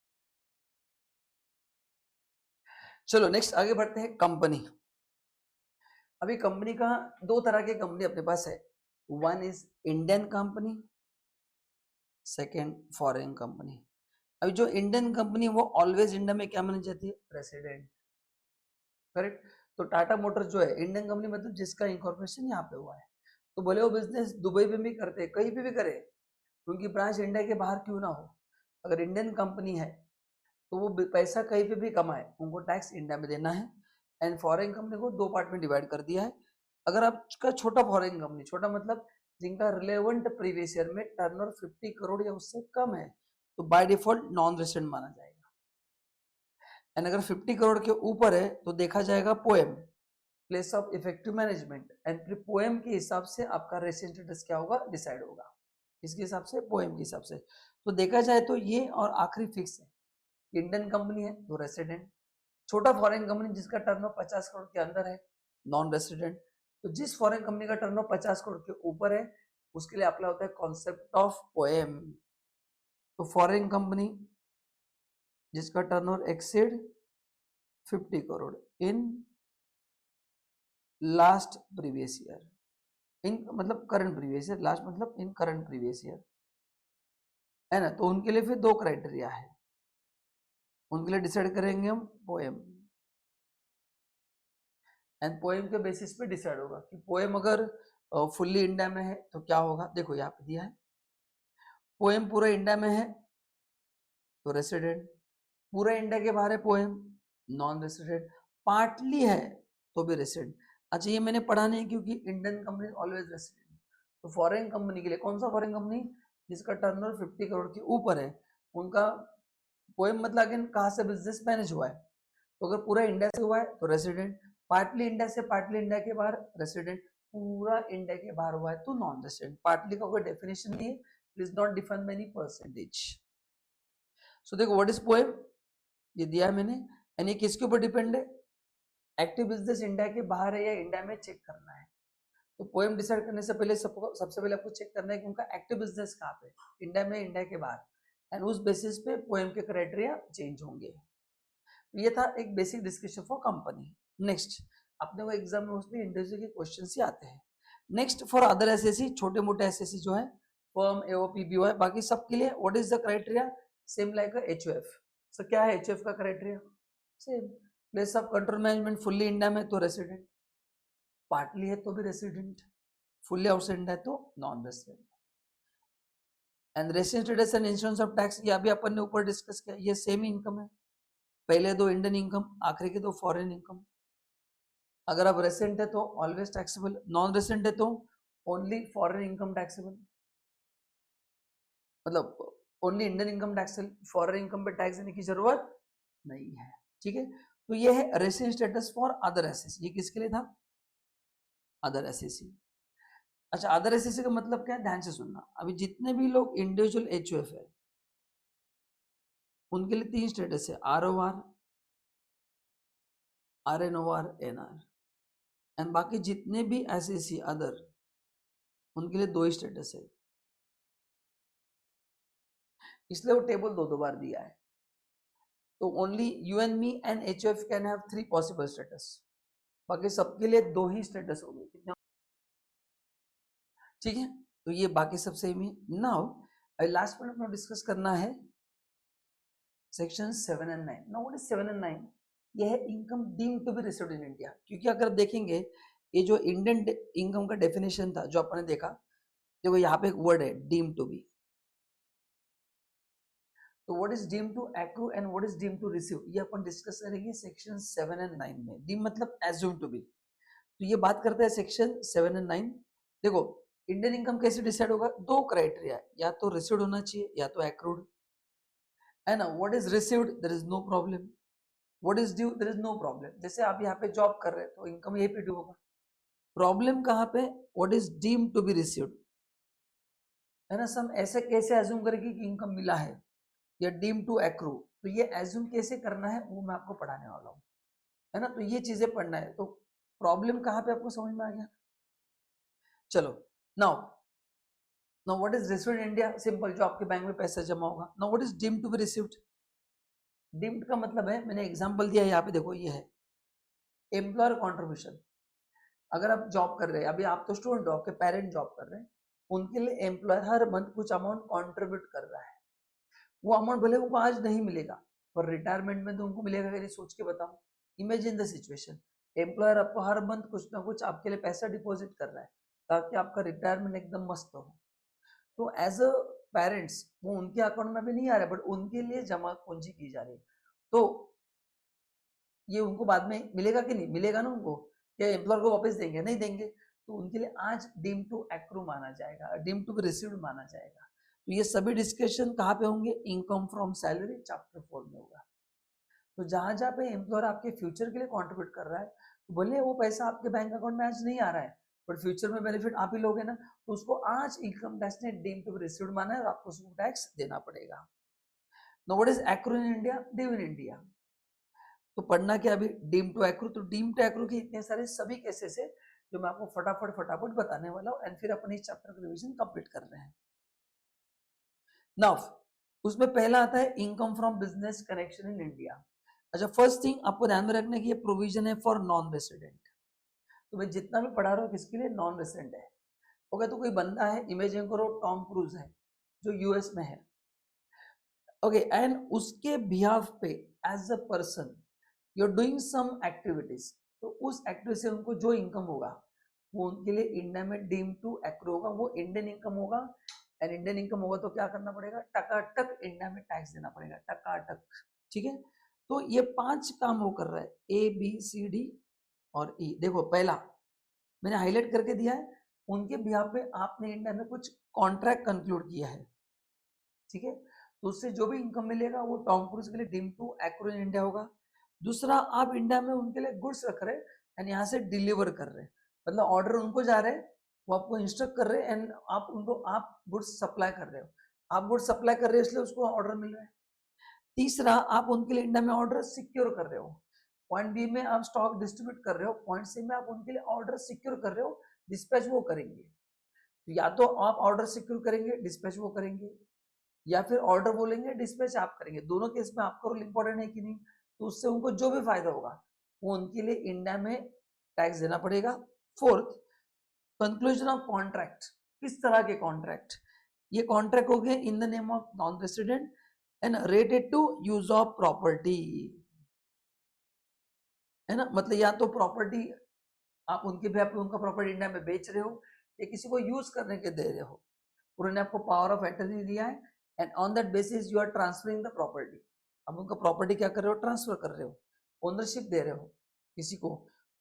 चलो नेक्स्ट आगे बढ़ते हैं। कंपनी, अभी कंपनी का दो तरह के कंपनी अपने पास है, one is Indian company, second foreign company. अभी जो इंडियन कंपनी वो ऑलवेज इंडिया में क्या मानी जाती है? President, correct. तो टाटा मोटर्स जो है इंडियन कंपनी, मतलब जिसका इंकॉर्पोरेशन यहाँ पे हुआ है। तो बोले वो बिजनेस दुबई में भी करते हैं, कहीं पे भी करे, क्योंकि ब्रांच इंडिया के बाहर क्यों ना हो, अगर इंडियन कंपनी है तो वो पैसा कहीं पे भी कमाए उनको टैक्स इंडिया में देना है। एंड फॉरेन कंपनी को दो पार्ट में डिवाइड कर दिया है। अगर आपका छोटा फॉरेन कंपनी, छोटा मतलब जिनका रिलेवेंट प्रीवियस ईयर में टर्नओवर 50 करोड़ या उससे कम है, तो बाय डिफॉल्ट नॉन रेसिडेंट माना जाएगा। एंड अगर 50 करोड़ के ऊपर है तो देखा जाएगा poem, place of effective management, and फिर पोएम के हिसाब से आपका रेसिडेंट स्टेटस क्या होगा डिसाइड होगा, इसके हिसाब से, पोएम के हिसाब से। तो देखा जाए तो ये और आखिरी फिक्स है, इंडियन कंपनी है तो रेसिडेंट, छोटा फॉरेन कंपनी जिसका टर्नओवर 50 करोड़ के अंदर है नॉन रेसिडेंट। तो जिस फॉरेन कंपनी का टर्नओवर 50 करोड़ के ऊपर है उसके लिए अप्लाई होता है कॉन्सेप्ट ऑफ पोएम। तो फॉरेन कंपनी जिसका turnover exceed 50 crore in last previous year, in मतलब करंट प्रीवियस ईयर, लास्ट मतलब इन करंट प्रीवियस ईयर, है ना। तो उनके लिए फिर दो क्राइटेरिया है, उनके लिए डिसाइड करेंगे हम पोएम, एंड पोएम के बेसिस पे डिसाइड होगा कि पोएम अगर फुल्ली इंडिया में है तो क्या होगा। देखो यहाँ पे दिया है, पोएम पूरा इंडिया में है तो रेसिडेंट, पूरा इंडिया के बाहर है पोएम नॉन रेसिडेंट, पार्टली है तो भी रेसिडेंट। अच्छा ये मैंने पढ़ा नहीं क्योंकि इंडियन कंपनी ऑलवेज रेसिडेंट। तो फॉरेन कंपनी के लिए कौन सा फॉरेन कंपनी जिसका टर्नओवर 50 करोड़ के ऊपर है, उनका पोएम मतलब अगेन कहाँ से बिजनेस मैनेज हुआ है, तो अगर पूरा इंडिया से हुआ है तो रेसिडेंट, पार्टली इंडिया से, पार्टली इंडिया के बाहर रेसिडेंट, पूरा इंडिया के बाहर हुआ है तो नॉन रेसिडेंट। पार्टली का कोई डेफिनेशन नहीं है, please not define by any percentage. So देखो व्हाट इज पोएम, ये दिया है मैंने, यानी किसके ऊपर डिपेंड है, एक्टिव बिजनेस इंडिया के बाहर है या इंडिया में चेक करना है। तो पोएम डिसाइड करने से पहले सबसे पहले आपको चेक करना है कि उनका एक्टिव बिजनेस कहाँ पे, इंडिया में, इंडिया के बाहर, एंड उस बेसिस पे पोएम के क्राइटेरिया चेंज होंगे। ये था एक basic discussion for company. Next, अपने को एग्जाम में मोस्टली इंडिविजुअल के क्वेश्चन ही आते हैं। नेक्स्ट फॉर अदर एसएससी, छोटे मोटे एसएससी जो है, फर्म, एओपी, बीओआई, बाकी सबके लिए what is the criteria, same like HOF. सो क्या है एचओएफ का criteria, same, place of control management fully India में तो रेसिडेंट, पार्टली है तो भी रेसिडेंट, फुल्ली आउटसाइड है तो non resident. And resident status and insurance of tax, ये अभी अपन ने ऊपर डिस्कस किया, ये सेम इनकम है, पहले दो इंडियन इनकम, आखिरी के दो फॉरेन इनकम। अगर आप रेसिडेंट है तो ऑलवेज टैक्सेबल, नॉन रेसिडेंट है तो ओनली फॉरेन इनकम टैक्सेबल, मतलब only Indian income taxable, foreign income पे टैक्स देने की जरूरत नहीं है। ठीक है, तो ये है resident status for other SSC. ये किसके लिए था, अदर एसएससी। अच्छा, अदर एसएससी का मतलब क्या है, ध्यान से सुनना। अभी जितने भी लोग इंडिविजुअल एचओएफ है उनके लिए 3 स्टेटस है, आरओआर, आरएनओआर, एनआर, एंड बाकी जितने भी एसएससी अदर उनके लिए 2 ही स्टेटस है, इसलिए वो टेबल 2 बार दिया है। तो only you and me and HOF can have 3 possible status, बाकी सबके लिए 2 ही स्टेटस होंगे। कितने, ठीक है, तो ये बाकी सब सेम ही। नाउ लास्ट पॉइंट अपना डिस्कस करना है section 7 and 9। Now what is 7 and 9, ये है income deemed to be received in India. क्योंकि अगर देखेंगे ये जो इंडियन इनकम का डेफिनेशन था जो आपने देखा, देखो यहाँ पे एक वर्ड है डीम्ड टू बी, तो what is deemed to accrue and what is deemed to receive, ये अपन डिस्कस करेंगे सेक्शन 7 एंड 9 में। डीम मतलब एज्यूम टू बी, तो ये बात करते हैं सेक्शन 7 एंड 9। देखो इंडियन इनकम कैसे डिसाइड होगा, 2 क्राइटेरिया, या तो रिसीव्ड होना चाहिए या तो एक्रूड, है ना। What is received, there is no problem, what is due, there is no problem. जैसे आप यहाँ पे जॉब कर रहे हैं तो इनकम यही पे ड्यू होगा। प्रॉब्लम कहाँ पे, what is deemed to be received, है ना। सम ऐसे कैसे एज्यूम करेगी कि इनकम मिला है, या डीम टू एक्रू, तो ये एज्यूम कैसे करना है वो मैं आपको पढ़ाने वाला हूँ, है ना। तो ये चीजें पढ़ना है। तो प्रॉब्लम कहाँ पे आपको समझ में आ गया। चलो, now now what is received in India, simple, जो आपके बैंक में पैसा जमा होगा। Now what is deemed to be received, deemed का मतलब है, मैंने एग्जांपल दिया है यहाँ पे, देखो ये है एम्प्लॉयर कॉन्ट्रीब्यूशन। अगर आप जॉब कर रहे हैं, अभी आप तो स्टूडेंट हो, आपके पेरेंट जॉब कर रहे हैं, उनके लिए एम्प्लॉयर हर मंथ कुछ अमाउंट कॉन्ट्रीब्यूट कर रहा है। वो अमाउंट भले उनको आज नहीं मिलेगा, पर रिटायरमेंट में तो उनको मिलेगा कि नहीं, सोच के बताओ। इमेजिन द सिचुएशन, एम्प्लॉयर आपको हर मंथ कुछ ना कुछ आपके लिए पैसा डिपॉजिट कर रहा है ताकि आपका रिटायरमेंट एकदम मस्त हो। तो एज अ पेरेंट्स वो उनके अकाउंट में भी नहीं आ रहा है, बट उनके लिए जमा पूंजी की जा रही है। तो ये उनको बाद में मिलेगा कि नहीं मिलेगा ना उनको, या एम्प्लॉयर को वापस देंगे, नहीं देंगे। तो उनके लिए आज डीम टू एक्रू माना जाएगा, डीम टू बी रिसीव्ड माना जाएगा। तो ये सभी डिस्कशन कहाँ पे होंगे, इनकम फ्रॉम सैलरी चैप्टर 4 में होगा। तो जहां जहां पे एम्प्लॉयर आपके फ्यूचर के लिए कंट्रीब्यूट कर रहा है, तो भले वो पैसा आपके बैंक अकाउंट में आज नहीं आ रहा है, बट फ्यूचर में बेनिफिट आप ही लोगे ना, तो उसको आज इनकम टैक्स ने डीम टू बी रिसीव्ड माना है और आपको उसको टैक्स देना पड़ेगा। Know what is accrue in India, due in India. तो पढ़ना क्या अभी, डीम टू एक्रू। तो डीम टू एक्रू के इतने सारे सभी केसेस है जो मैं आपको फटाफट फटाफट बताने वाला हूँ, एंड फिर अपन इस चैप्टर का रिवीजन कंप्लीट कर रहे हैं। नाउ उसमें पहला आता है income from business connection in India. अच्छा, फर्स्ट थिंग आपको ध्यान में रखना है कि ये प्रोविजन है फॉर नॉन रेसिडेंट। तो मैं जितना भी पढ़ा रहा हूँ किसके लिए, नॉन रेसिडेंट है। ओके, तो कोई बंदा है, इमेजिन करो टॉम क्रूज है जो यूएस में है, ओके, एंड उसके बिहाफ पे as a person you are doing some activities, तो उस एक्टिविटी से उनको जो इनकम होगा वो उनके लिए इंडिया में डीम टू एक्रू होगा, वो इंडियन इनकम होगा। एंड इंडियन इनकम होगा तो क्या करना पड़ेगा, टकाटक इंडिया में टैक्स देना पड़ेगा, टकाटक। ठीक है, तो ये 5 काम वो कर रहा है, ए बी सी डी और ई। देखो पहला मैंने हाईलाइट करके दिया है, उनके बिहाफ पे आपने इंडिया में कुछ कॉन्ट्रैक्ट कंक्लूड किया है, ठीक है, तो उससे जो भी इनकम मिलेगा वो टॉम क्रूज के लिए deem to accrue in India होगा। दूसरा, आप इंडिया में उनके लिए गुड्स रख रहे हैं एंड यहाँ से डिलीवर कर रहे हैं, मतलब ऑर्डर उनको जा रहे हैं, वो आपको इंस्ट्रक्ट कर रहे हैं एंड आप उनको आप गुड्स सप्लाई कर रहे हो, आप गुड्स सप्लाई कर रहे हो इसलिए उसको ऑर्डर मिल रहा है। तीसरा, आप उनके लिए इंडिया में ऑर्डर सिक्योर कर रहे हो, पॉइंट बी में आप स्टॉक डिस्ट्रीब्यूट कर रहे हो, पॉइंट सी में आप उनके लिए ऑर्डर सिक्योर कर रहे हो डिस्पैच वो करेंगे। तो या तो आप ऑर्डर सिक्योर करेंगे, डिस्पैच वो करेंगे, या फिर ऑर्डर बोलेंगे, डिस्पैच आप करेंगे। दोनों केस में आपका रोल इंपॉर्टेंट है कि नहीं? तो उससे उनको जो भी फायदा होगा वो उनके लिए इंडिया में टैक्स देना पड़ेगा। Fourth, conclusion of contract. किस तरह के कॉन्ट्रैक्ट? ये कॉन्ट्रैक्ट हो गए in the name of non resident and related to use of property, है ना। मतलब या तो प्रॉपर्टी आप उनके भी उनका प्रॉपर्टी इंडिया में बेच रहे हो या किसी को यूज करने के दे रहे हो, उन्होंने आपको पावर ऑफ अटर्नी दिया है and on that basis you are transferring the property. अब उनका प्रॉपर्टी क्या कर रहे हो? ट्रांसफर कर रहे हो, ओनरशिप दे रहे हो किसी को,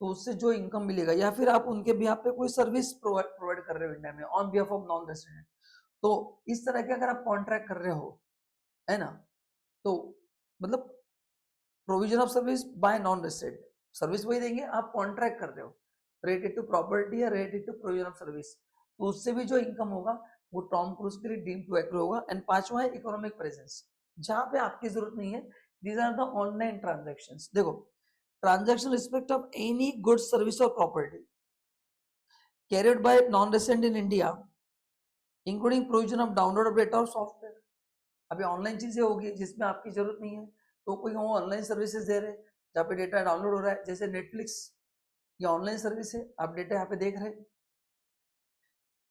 तो उससे जो इनकम मिलेगा, या फिर आप उनके बिहाफ पे कोई सर्विस प्रोवाइड कर रहे हो इंडिया में on behalf of non resident, तो इस तरह के अगर आप कॉन्ट्रैक्ट कर रहे हो, है ना, तो मतलब provision of service by non resident, service वही देंगे, आप कॉन्ट्रैक्ट कर रहे हो रिलेटेड टू प्रॉपर्टी या related to provision of service, तो उससे भी जो इनकम होगा वो टॉम क्रूज के लिए डीम टू एक्रो होगा। एंड पांचवा है इकोनॉमिक प्रेजेंस, जहां पे आपकी जरूरत नहीं है। These are the online transactions. देखो, transaction respect of any good service और property carried by non resident in India including provision of download of data और सॉफ्टवेयर। अभी ऑनलाइन चीजें होगी जिसमें आपकी जरूरत नहीं है, तो कोई वो ऑनलाइन सर्विसेज दे रहे हैं जहाँ पे डेटा डाउनलोड हो रहा है, जैसे नेटफ्लिक्स, ये ऑनलाइन सर्विस है, आप डेटा यहाँ पे देख रहे हैं।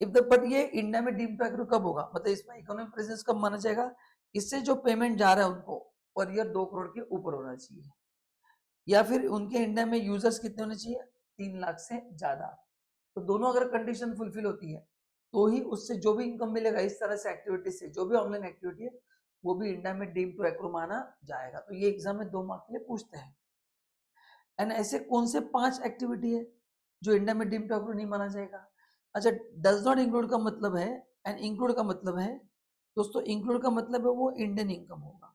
इफ द बट ये इंडिया में डीम टू एक्रो कब होगा, मतलब इसमें इकोनॉमिक प्रेजेंस कब माना जाएगा? इससे जो पेमेंट जा रहा है उनको पर ईयर 2 करोड़ के ऊपर होना चाहिए, या फिर उनके इंडिया में यूजर्स कितने होने चाहिए? 3 लाख से ज्यादा। तो दोनों अगर कंडीशन फुलफिल होती है तो ही उससे जो भी इनकम मिलेगा इस तरह से एक्टिविटी से, जो भी ऑनलाइन एक्टिविटी है, वो भी इंडिया में डीम टू एक्रो माना जाएगा। तो ये एग्जाम में 2 मार्क के लिए पूछते हैं। एंड ऐसे कौन से 5 एक्टिविटी है जो इंडिया में डीम टू एक्रो नहीं माना जाएगा? अच्छा, डज नॉट इंक्लूड का मतलब है, एंड इंक्लूड का मतलब है दोस्तों, इंक्लूड का मतलब है वो इंडियन इनकम होगा।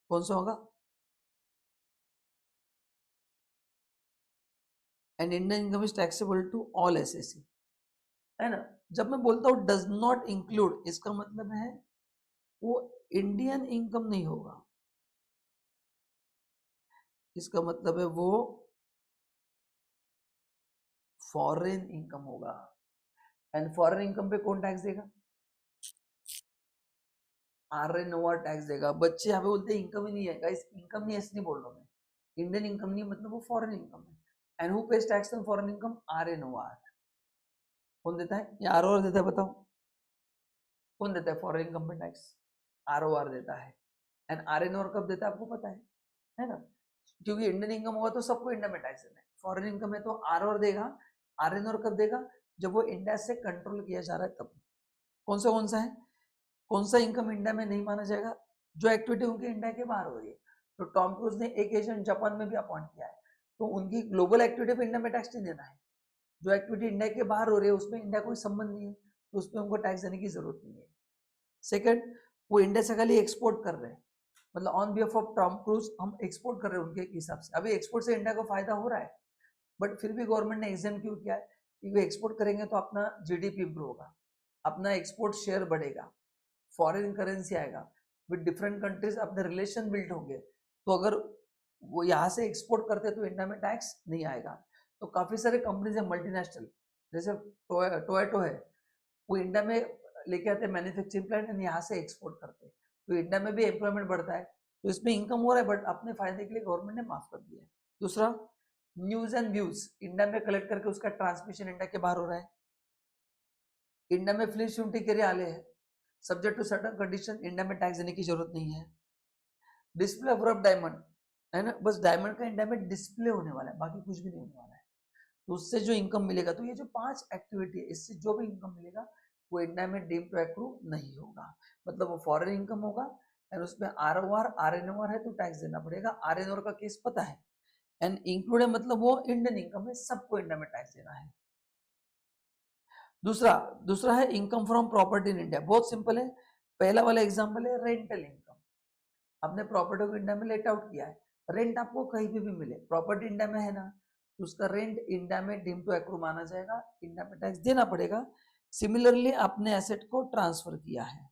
कौन सा होगा? And Indian income is taxable to all assessees, है ना। जब मैं बोलता हूँ डज नॉट इंक्लूड, इसका मतलब है वो इंडियन इनकम नहीं होगा, इसका मतलब है वो फॉरेन इनकम होगा। एंड फॉरेन इनकम पे कौन टैक्स देगा? RNOR टैक्स देगा। बच्चे यहाँ पे बोलते हैं इनकम ही नहीं है, गाइस इनकम नहीं है, ऐसे नहीं बोल रहा हूँ मैं, इंडियन इनकम नहीं मतलब वो फॉरेन इनकम है। And who page tax on foreign income? RNOR। कौन देता है? ये ROR देता है, बताओ कौन देता है फॉरेन इनकम पे टैक्स? ROR देता है। एंड RNOR कब देता है आपको पता है ना, क्योंकि इंडियन इनकम होगा तो सबको इंडिया में टैक्स देना है, फॉरेन इनकम है तो ROR देगा। RNOR कब देगा? जब वो इंडिया से कंट्रोल किया जा रहा है तब। कौन सा है? कौन सा इनकम इंडिया में नहीं माना जाएगा? जो एक्टिविटी उनके इंडिया के बाहर हो रही है। तो टॉम क्रूज ने एक एजेंट जापान में भी अपॉइंट किया है, तो उनकी ग्लोबल एक्टिविटी पे इंडिया में टैक्स नहीं देना है। जो एक्टिविटी इंडिया के बाहर हो रही है उसमें इंडिया कोई संबंध नहीं है, तो उसमें उनको टैक्स देने की जरूरत नहीं है। सेकंड, वो इंडिया से खाली एक्सपोर्ट कर रहे हैं, मतलब on behalf of Tom cruise हम एक्सपोर्ट कर रहे हैं उनके हिसाब से। अभी एक्सपोर्ट से इंडिया को फायदा हो रहा है, बट फिर भी गवर्नमेंट ने एग्जाम क्यों किया है? क्योंकि एक्सपोर्ट करेंगे तो अपना जीडीपी इंप्रूव होगा, अपना एक्सपोर्ट शेयर बढ़ेगा, फॉरेन करेंसी आएगा, विद डिफरेंट कंट्रीज अपने रिलेशन बिल्ड होंगे। तो अगर वो यहाँ से एक्सपोर्ट करते हैं तो इंडिया में टैक्स नहीं आएगा। तो काफी सारे कंपनीज है मल्टीनेशनल, जैसे टोयोटो है, वो इंडिया में लेके आते हैं मैन्युफैक्चरिंग प्लांट एंड यहाँ से एक्सपोर्ट करते हैं, तो इंडिया में भी एम्प्लॉयमेंट बढ़ता है, तो इसमें इनकम हो रहा है, बट अपने फायदे के लिए गवर्नमेंट ने माफ कर दिया है। दूसरा, न्यूज एंड व्यूज इंडिया में कलेक्ट करके उसका ट्रांसमिशन इंडिया के बाहर हो रहा है। इंडिया में फिल्म शूटिंग के लिए आले हैं, subject to certain condition, India में टैक्स देने की जरूरत नहीं है। डिस्प्ले ऑफ रफ डायमंड, है ना, बस डायमंड का इंडिया में डिस्प्ले होने वाला है, बाकी कुछ भी नहीं होने वाला है, तो उससे जो इनकम मिलेगा, तो ये जो 5 एक्टिविटी है इससे जो भी इनकम मिलेगा वो इंडिया में डीम टू एक्रू नहीं होगा, मतलब वो फॉरेन इनकम होगा। एंड उसमें ROR RNOR है तो टैक्स देना पड़ेगा। RNOR का केस पता है, एंड इंक्लूड है मतलब वो इंडियन इनकम है, सबको इंडिया में टैक्स देना है। दूसरा दूसरा है income from property in India, बहुत सिंपल है। पहला वाला एग्जांपल है रेंटल इनकम, आपने प्रॉपर्टी को इंडिया में लेट आउट किया है, रेंट आपको कहीं पे भी मिले, प्रॉपर्टी इंडिया में है ना, तो उसका रेंट इंडिया में डीम टू एक्रू माना जाएगा, इंडिया में टैक्स देना पड़ेगा। सिमिलरली आपने एसेट को ट्रांसफर किया है,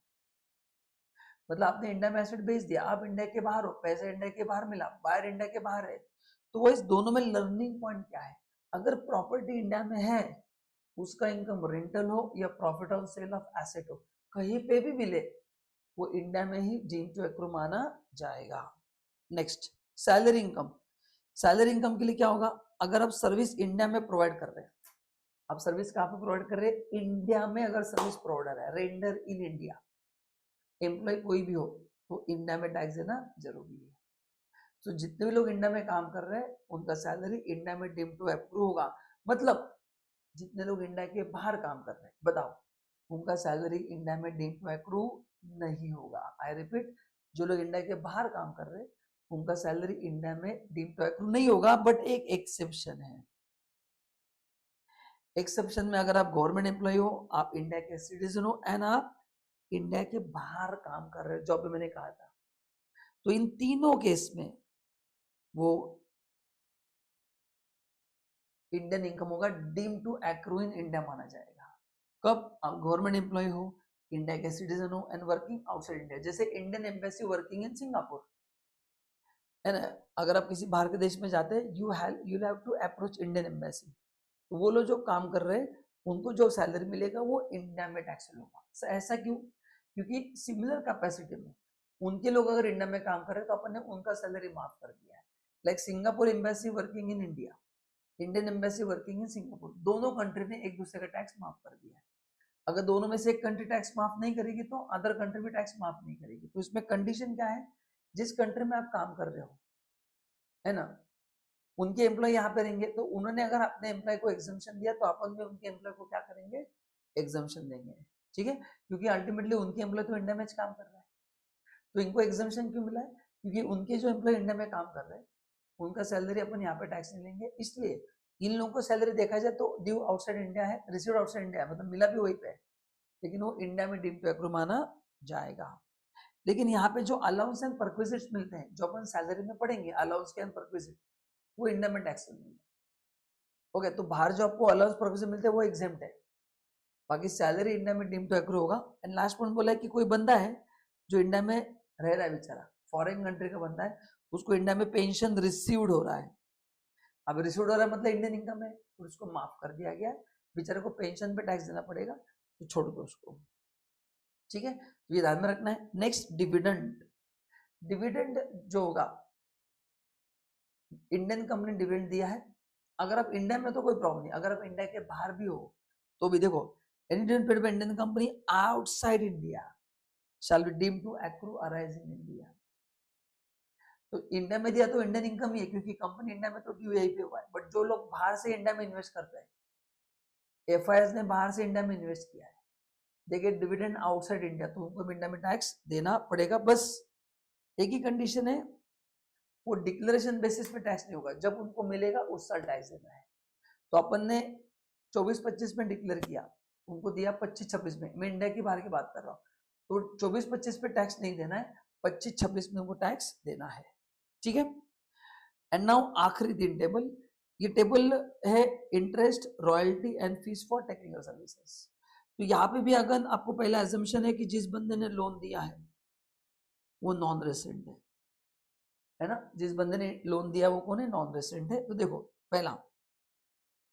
मतलब आपने इंडिया में एसेट बेच दिया, आप इंडिया के बाहर हो, पैसा इंडिया के बाहर मिला, बायर इंडिया के बाहर है, तो वो इस दोनों में लर्निंग पॉइंट क्या है? अगर प्रॉपर्टी इंडिया में है, उसका इनकम रेंटल हो या profit on sale of asset हो, कहीं पे भी मिले, वो इंडिया में ही डीम टू एक्रू माना जाएगा। Next, salary income. Salary income के लिए क्या होगा? अगर आप सर्विस इंडिया में प्रोवाइड कर रहे हैं, आप सर्विस कहाँ पे प्रोवाइड कर रहे हैं? इंडिया में अगर सर्विस प्रोवाइडर है, रेंडर इन इंडिया, एम्प्लॉय कोई भी हो, तो इंडिया में टैक्स देना जरूरी है। तो जितने भी लोग इंडिया में काम कर रहे हैं, उनका सैलरी इंडिया में डीम टू एक्रू होगा। मतलब जितने लोग इंडिया के बाहर काम कर रहे हैं, बताओ, उनका सैलरी इंडिया में डीम टू एक्रू नहीं होगा। आई रिपीट, जो लोग इंडिया के बाहर काम कर रहे हैं, उनका सैलरी इंडिया में डीम टू एक्रू नहीं होगा। बट एक एक्सेप्शन है। एक्सेप्शन में अगर आप गवर्नमेंट एम्प्लॉय हो, आप इंडिया के सिटीजन हो, एंड आप इंडिया के बाहर काम कर रहे हो, जो भी मैंने कहा था, तो इन तीनों केस में वो इंडियन इनकम होगा, deem to accrue in India माना जाएगा। कब? आप गवर्नमेंट एम्प्लॉय हो, इंडिया के सिटीजन हो, एंड वर्किंग आउटसाइड इंडिया, जैसे Indian embassy working in Singapore है ना। अगर आप किसी बाहर के देश में जाते हैं, you have to approach Indian embassy, तो वो लोग जो काम कर रहे हैं, उनको जो सैलरी मिलेगा वो इंडिया में टैक्स होगा। ऐसा क्यों? क्योंकि सिमिलर कैपेसिटी में उनके लोग अगर इंडिया में काम कर रहे हैं, तो अपन ने उनका सैलरी माफ कर दिया है। Like Singapore embassy working in India, Indian embassy working in Singapore, दोनों कंट्री ने एक दूसरे का टैक्स माफ कर दिया है। अगर दोनों में से एक कंट्री टैक्स माफ नहीं करेगी, तो अदर कंट्री भी टैक्स माफ नहीं करेगी। तो इसमें कंडीशन क्या है? जिस कंट्री में आप काम कर रहे हो, है ना, उनके एम्प्लॉय यहाँ पे रहेंगे, तो उन्होंने अगर अपने एम्प्लॉय को एग्जम्पशन दिया, तो अपन भी उनके एम्प्लॉय को क्या करेंगे? एग्जम्पशन देंगे। ठीक है, क्योंकि अल्टीमेटली उनके एम्प्लॉय तो इंडिया में काम कर रहा है, तो इनको एग्जम्पशन क्यों मिला है? क्योंकि उनके जो एम्प्लॉय इंडिया में काम कर रहे हैं, उनका सैलरी अपन यहाँ पे टैक्स नहीं लेंगे। इसलिए इन लोगों को सैलरी देखा जाए तो ड्यू आउटसाइड इंडिया है, रिसीव्ड आउटसाइड इंडिया है, मतलब मिला भी वहीं पे है, लेकिन वो इंडिया में डीम टू एक्रू माना जाएगा। लेकिन यहाँ पे जो अलाउंस एंड परक्विजिट्स मिलते हैं, जो अपन सैलरी में पढ़ेंगे, अलाउंस एंड परक्विजिट, वो इंडिया में टैक्स मिलेंगे। ओके, तो बाहर जो आपको अलाउंस परक्विजिट मिलते हैं, वो एग्जेम्प्ट है, बाकी सैलरी इंडिया में डीम टू एक्रू होगा। एंड लास्ट पॉइंट बोला है कि कोई बंदा है जो इंडिया में रह रहा है, बेचारा फॉरेन कंट्री का बंदा है, उसको इंडिया में पेंशन रिसीव्ड हो रहा है। अब रिसीव्ड हो रहा है मतलब इंडियन इनकम है, तो उसको माफ कर दिया गया, बेचारे को पेंशन पे टैक्स देना पड़ेगा, तो छोड़ दो उसको। ठीक है, तो ये ध्यान में रखना है। Next, dividend. डिविडेंड जो होगा, इंडियन कंपनी डिविडेंड दिया है, अगर आप इंडिया में तो कोई प्रॉब्लम नहीं, अगर आप इंडिया के बाहर भी हो तो भी देखो, any dividend paid by Indian company outside India shall be deemed to accrue arise in India. तो इंडिया में दिया तो इंडियन इनकम ही है, क्योंकि कंपनी इंडिया में तो ड्यू यही पे हुआ है। बट जो लोग बाहर से इंडिया में इन्वेस्ट करते हैं, एफआईएस ने बाहर से इंडिया में इन्वेस्ट किया है, they get dividend outside India, तो उनको इंडिया में टैक्स देना पड़ेगा। बस एक ही कंडीशन है, वो डिक्लेरेशन बेसिस पे टैक्स नहीं होगा, जब उनको मिलेगा उस साल टैक्स देना है। तो अपन ने 24-25 में डिक्लेयर किया, उनको दिया 25-26 में, मैं इंडिया की बाहर की बात कर रहा हूँ, तो 24-25 पे टैक्स नहीं देना है, 25-26 में उनको टैक्स देना है। ठीक है, एंड नाउ आखिरी 3 टेबल, ये टेबल है interest, royalty and fees for technical services. तो यहाँ पे भी अगर आपको पहला एजम्पशन है कि जिस बंदे ने लोन दिया है वो नॉन रेसिडेंट है ना, जिस बंदे ने लोन दिया वो कौन है? नॉन रेसिडेंट है। तो देखो, पहला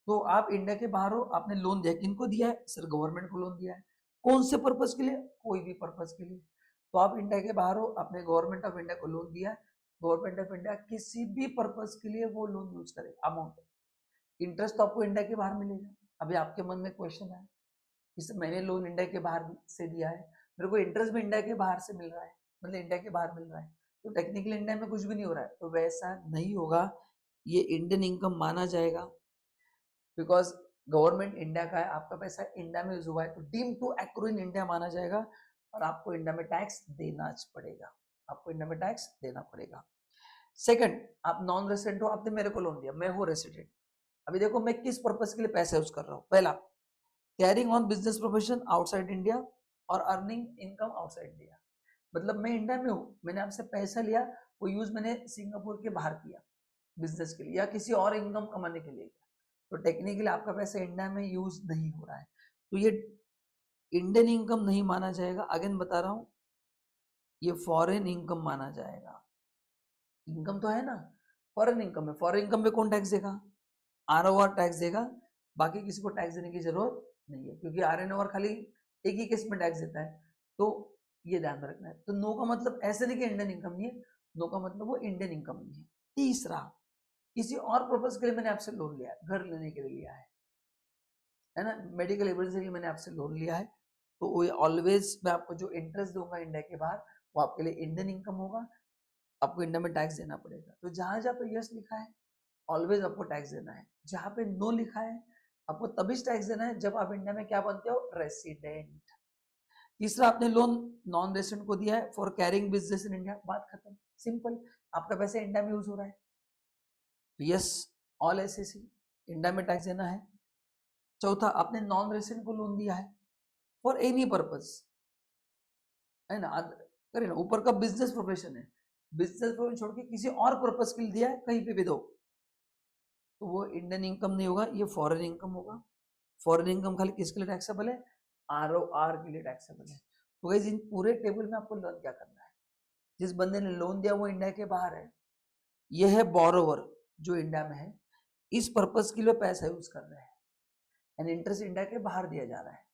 तो आप इंडिया के बाहर हो, आपने लोन दिया, किनको दिया है? सर गवर्नमेंट को लोन दिया है। कौन से पर्पज के लिए? कोई भी पर्पज के लिए। तो आप इंडिया के बाहर हो, आपने गवर्नमेंट ऑफ इंडिया को लोन दिया है, गवर्नमेंट ऑफ इंडिया किसी भी पर्पज के लिए वो लोन यूज करे, अमाउंट, इंटरेस्ट तो आपको इंडिया के बाहर मिलेगा। अभी आपके मन में क्वेश्चन है, इस मैंने लोन इंडिया के बाहर से दिया है, मेरे को इंटरेस्ट भी इंडिया के बाहर से मिल रहा है, मतलब इंडिया के बाहर मिल रहा है, तो टेक्निकली इंडिया में कुछ भी नहीं हो रहा है। तो वैसा नहीं होगा, ये इंडियन इनकम माना जाएगा, बिकॉज गवर्नमेंट इंडिया का है, आपका पैसा इंडिया में यूज हुआ है, तो deem to accrue in India माना जाएगा, और आपको इंडिया में टैक्स देना पड़ेगा, आपको इंडिया में टैक्स देना पड़ेगा। सेकंड, आप नॉन रेसिडेंट हो, आपने मेरे को लोन दिया, मैं हूँ रेसिडेंट। अभी देखो मैं किस पर्पज के लिए पैसा यूज कर रहा हूँ। पहला, carrying on business profession outside India और अर्निंग इनकम आउटसाइड इंडिया, मतलब मैं इंडिया में हूँ, मैंने आपसे पैसा लिया, वो यूज मैंने सिंगापुर के बाहर किया बिजनेस के लिए या किसी और इनकम कमाने के लिए, तो टेक्निकली आपका पैसा इंडिया में यूज नहीं हो रहा है, तो ये इंडियन इनकम नहीं माना जाएगा। अगेन बता रहा हूं, ये फॉरेन इनकम माना जाएगा। इनकम तो है ना, फॉरेन इनकम है, फॉरेन इनकम पे कौन टैक्स देगा? ROR टैक्स देगा, बाकी किसी को टैक्स देने की जरूरत नहीं है, क्योंकि RNOR खाली एक ही केस में टैक्स देता है। तो ये ध्यान में रखना है। तो नो का मतलब ऐसे नहीं कि इंडियन इनकम नहीं है, नो का मतलब वो इंडियन इनकम नहीं है। तीसरा, किसी और पर्पज के लिए मैंने आपसे लोन लिया है, घर लेने के लिए लिया है ना, मेडिकल इमरजेंसी के लिए मैंने आपसे लोन लिया है, तो वो ऑलवेज मैं आपको जो इंटरेस्ट दूंगा इंडिया के बाहर, वो आपके लिए इंडियन इनकम होगा, आपको इंडिया में टैक्स देना पड़ेगा। तो जहां जहां पे यस लिखा है ऑलवेज आपको टैक्स देना है, जहां पे नो लिखा है आपको तभी टैक्स देना है जब आप इंडिया में क्या बनते हो, रेसिडेंट। तीसरा, आपने लोन नॉन रेसिडेंट को दिया है for carrying business in India, बात खत्म, सिंपल, आपका पैसा इंडिया में यूज हो रहा है, तो यस ऑल एसएसी, इंडिया में टैक्स देना है। चौथा, आपने नॉन रेसिडेंट को लोन दिया है फॉर एनी पर्पज, है ना, करें ना, ऊपर का बिजनेस प्रोफेशन है, बिजनेस प्रोफेशन छोड़ के किसी और पर्पज के लिए दिया है, कहीं पे भी दो, तो वो इंडियन इनकम नहीं होगा, ये फॉरेन इनकम होगा। फॉरेन इनकम खाली किसके लिए टैक्सेबल है, ROR के लिए टैक्सेबल है। तो गाइस इन पूरे टेबल में आपको लर्न क्या करना है, जिस बंदे ने लोन दिया वो इंडिया के बाहर है, ये है बोरोवर जो इंडिया में है, इस पर्पज के लिए पैसा यूज कर रहे हैं, एंड इंटरेस्ट इंडिया के बाहर दिया जा रहा है।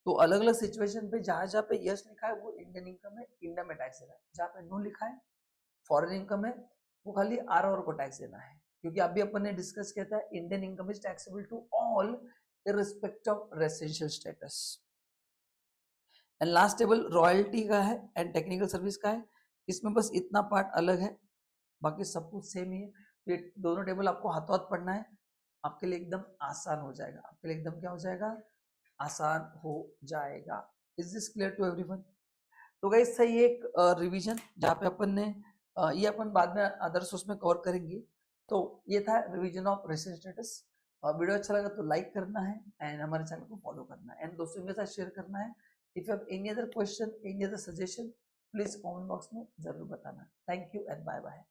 तो अलग अलग सिचुएशन पे जहां जहां पे यस लिखा है वो इंडियन इनकम है, इंडिया में टैक्स देना है, जहां पे नो लिखा है फॉरेन इनकम है, वो खाली ROR को टैक्स देना है, क्योंकि अभी अपन ने डिस्कस किया था Indian income is taxable to all irrespective of residential status. And last table royalty का है एंड टेक्निकल सर्विस का है, इसमें बस इतना पार्ट अलग है, बाकी सब कुछ सेम ही है। ये दोनों टेबल आपको हाथों हाथ पढ़ना है, आपके लिए एकदम आसान हो जाएगा, आपके लिए एकदम क्या हो जाएगा, आसान हो जाएगा। Is this clear to everyone? तो गाइस सही एक रिवीजन जहाँ पे अपन ने ये अपन बाद में अदर सोर्स में कवर करेंगे। तो ये था revision of resident status. Video अच्छा लगा तो लाइक करना है एंड हमारे चैनल को फॉलो करना है एंड दोस्तों के साथ शेयर करना है। If you have any other question, any other suggestion, please comment box में जरूर बताना। Thank you and bye bye.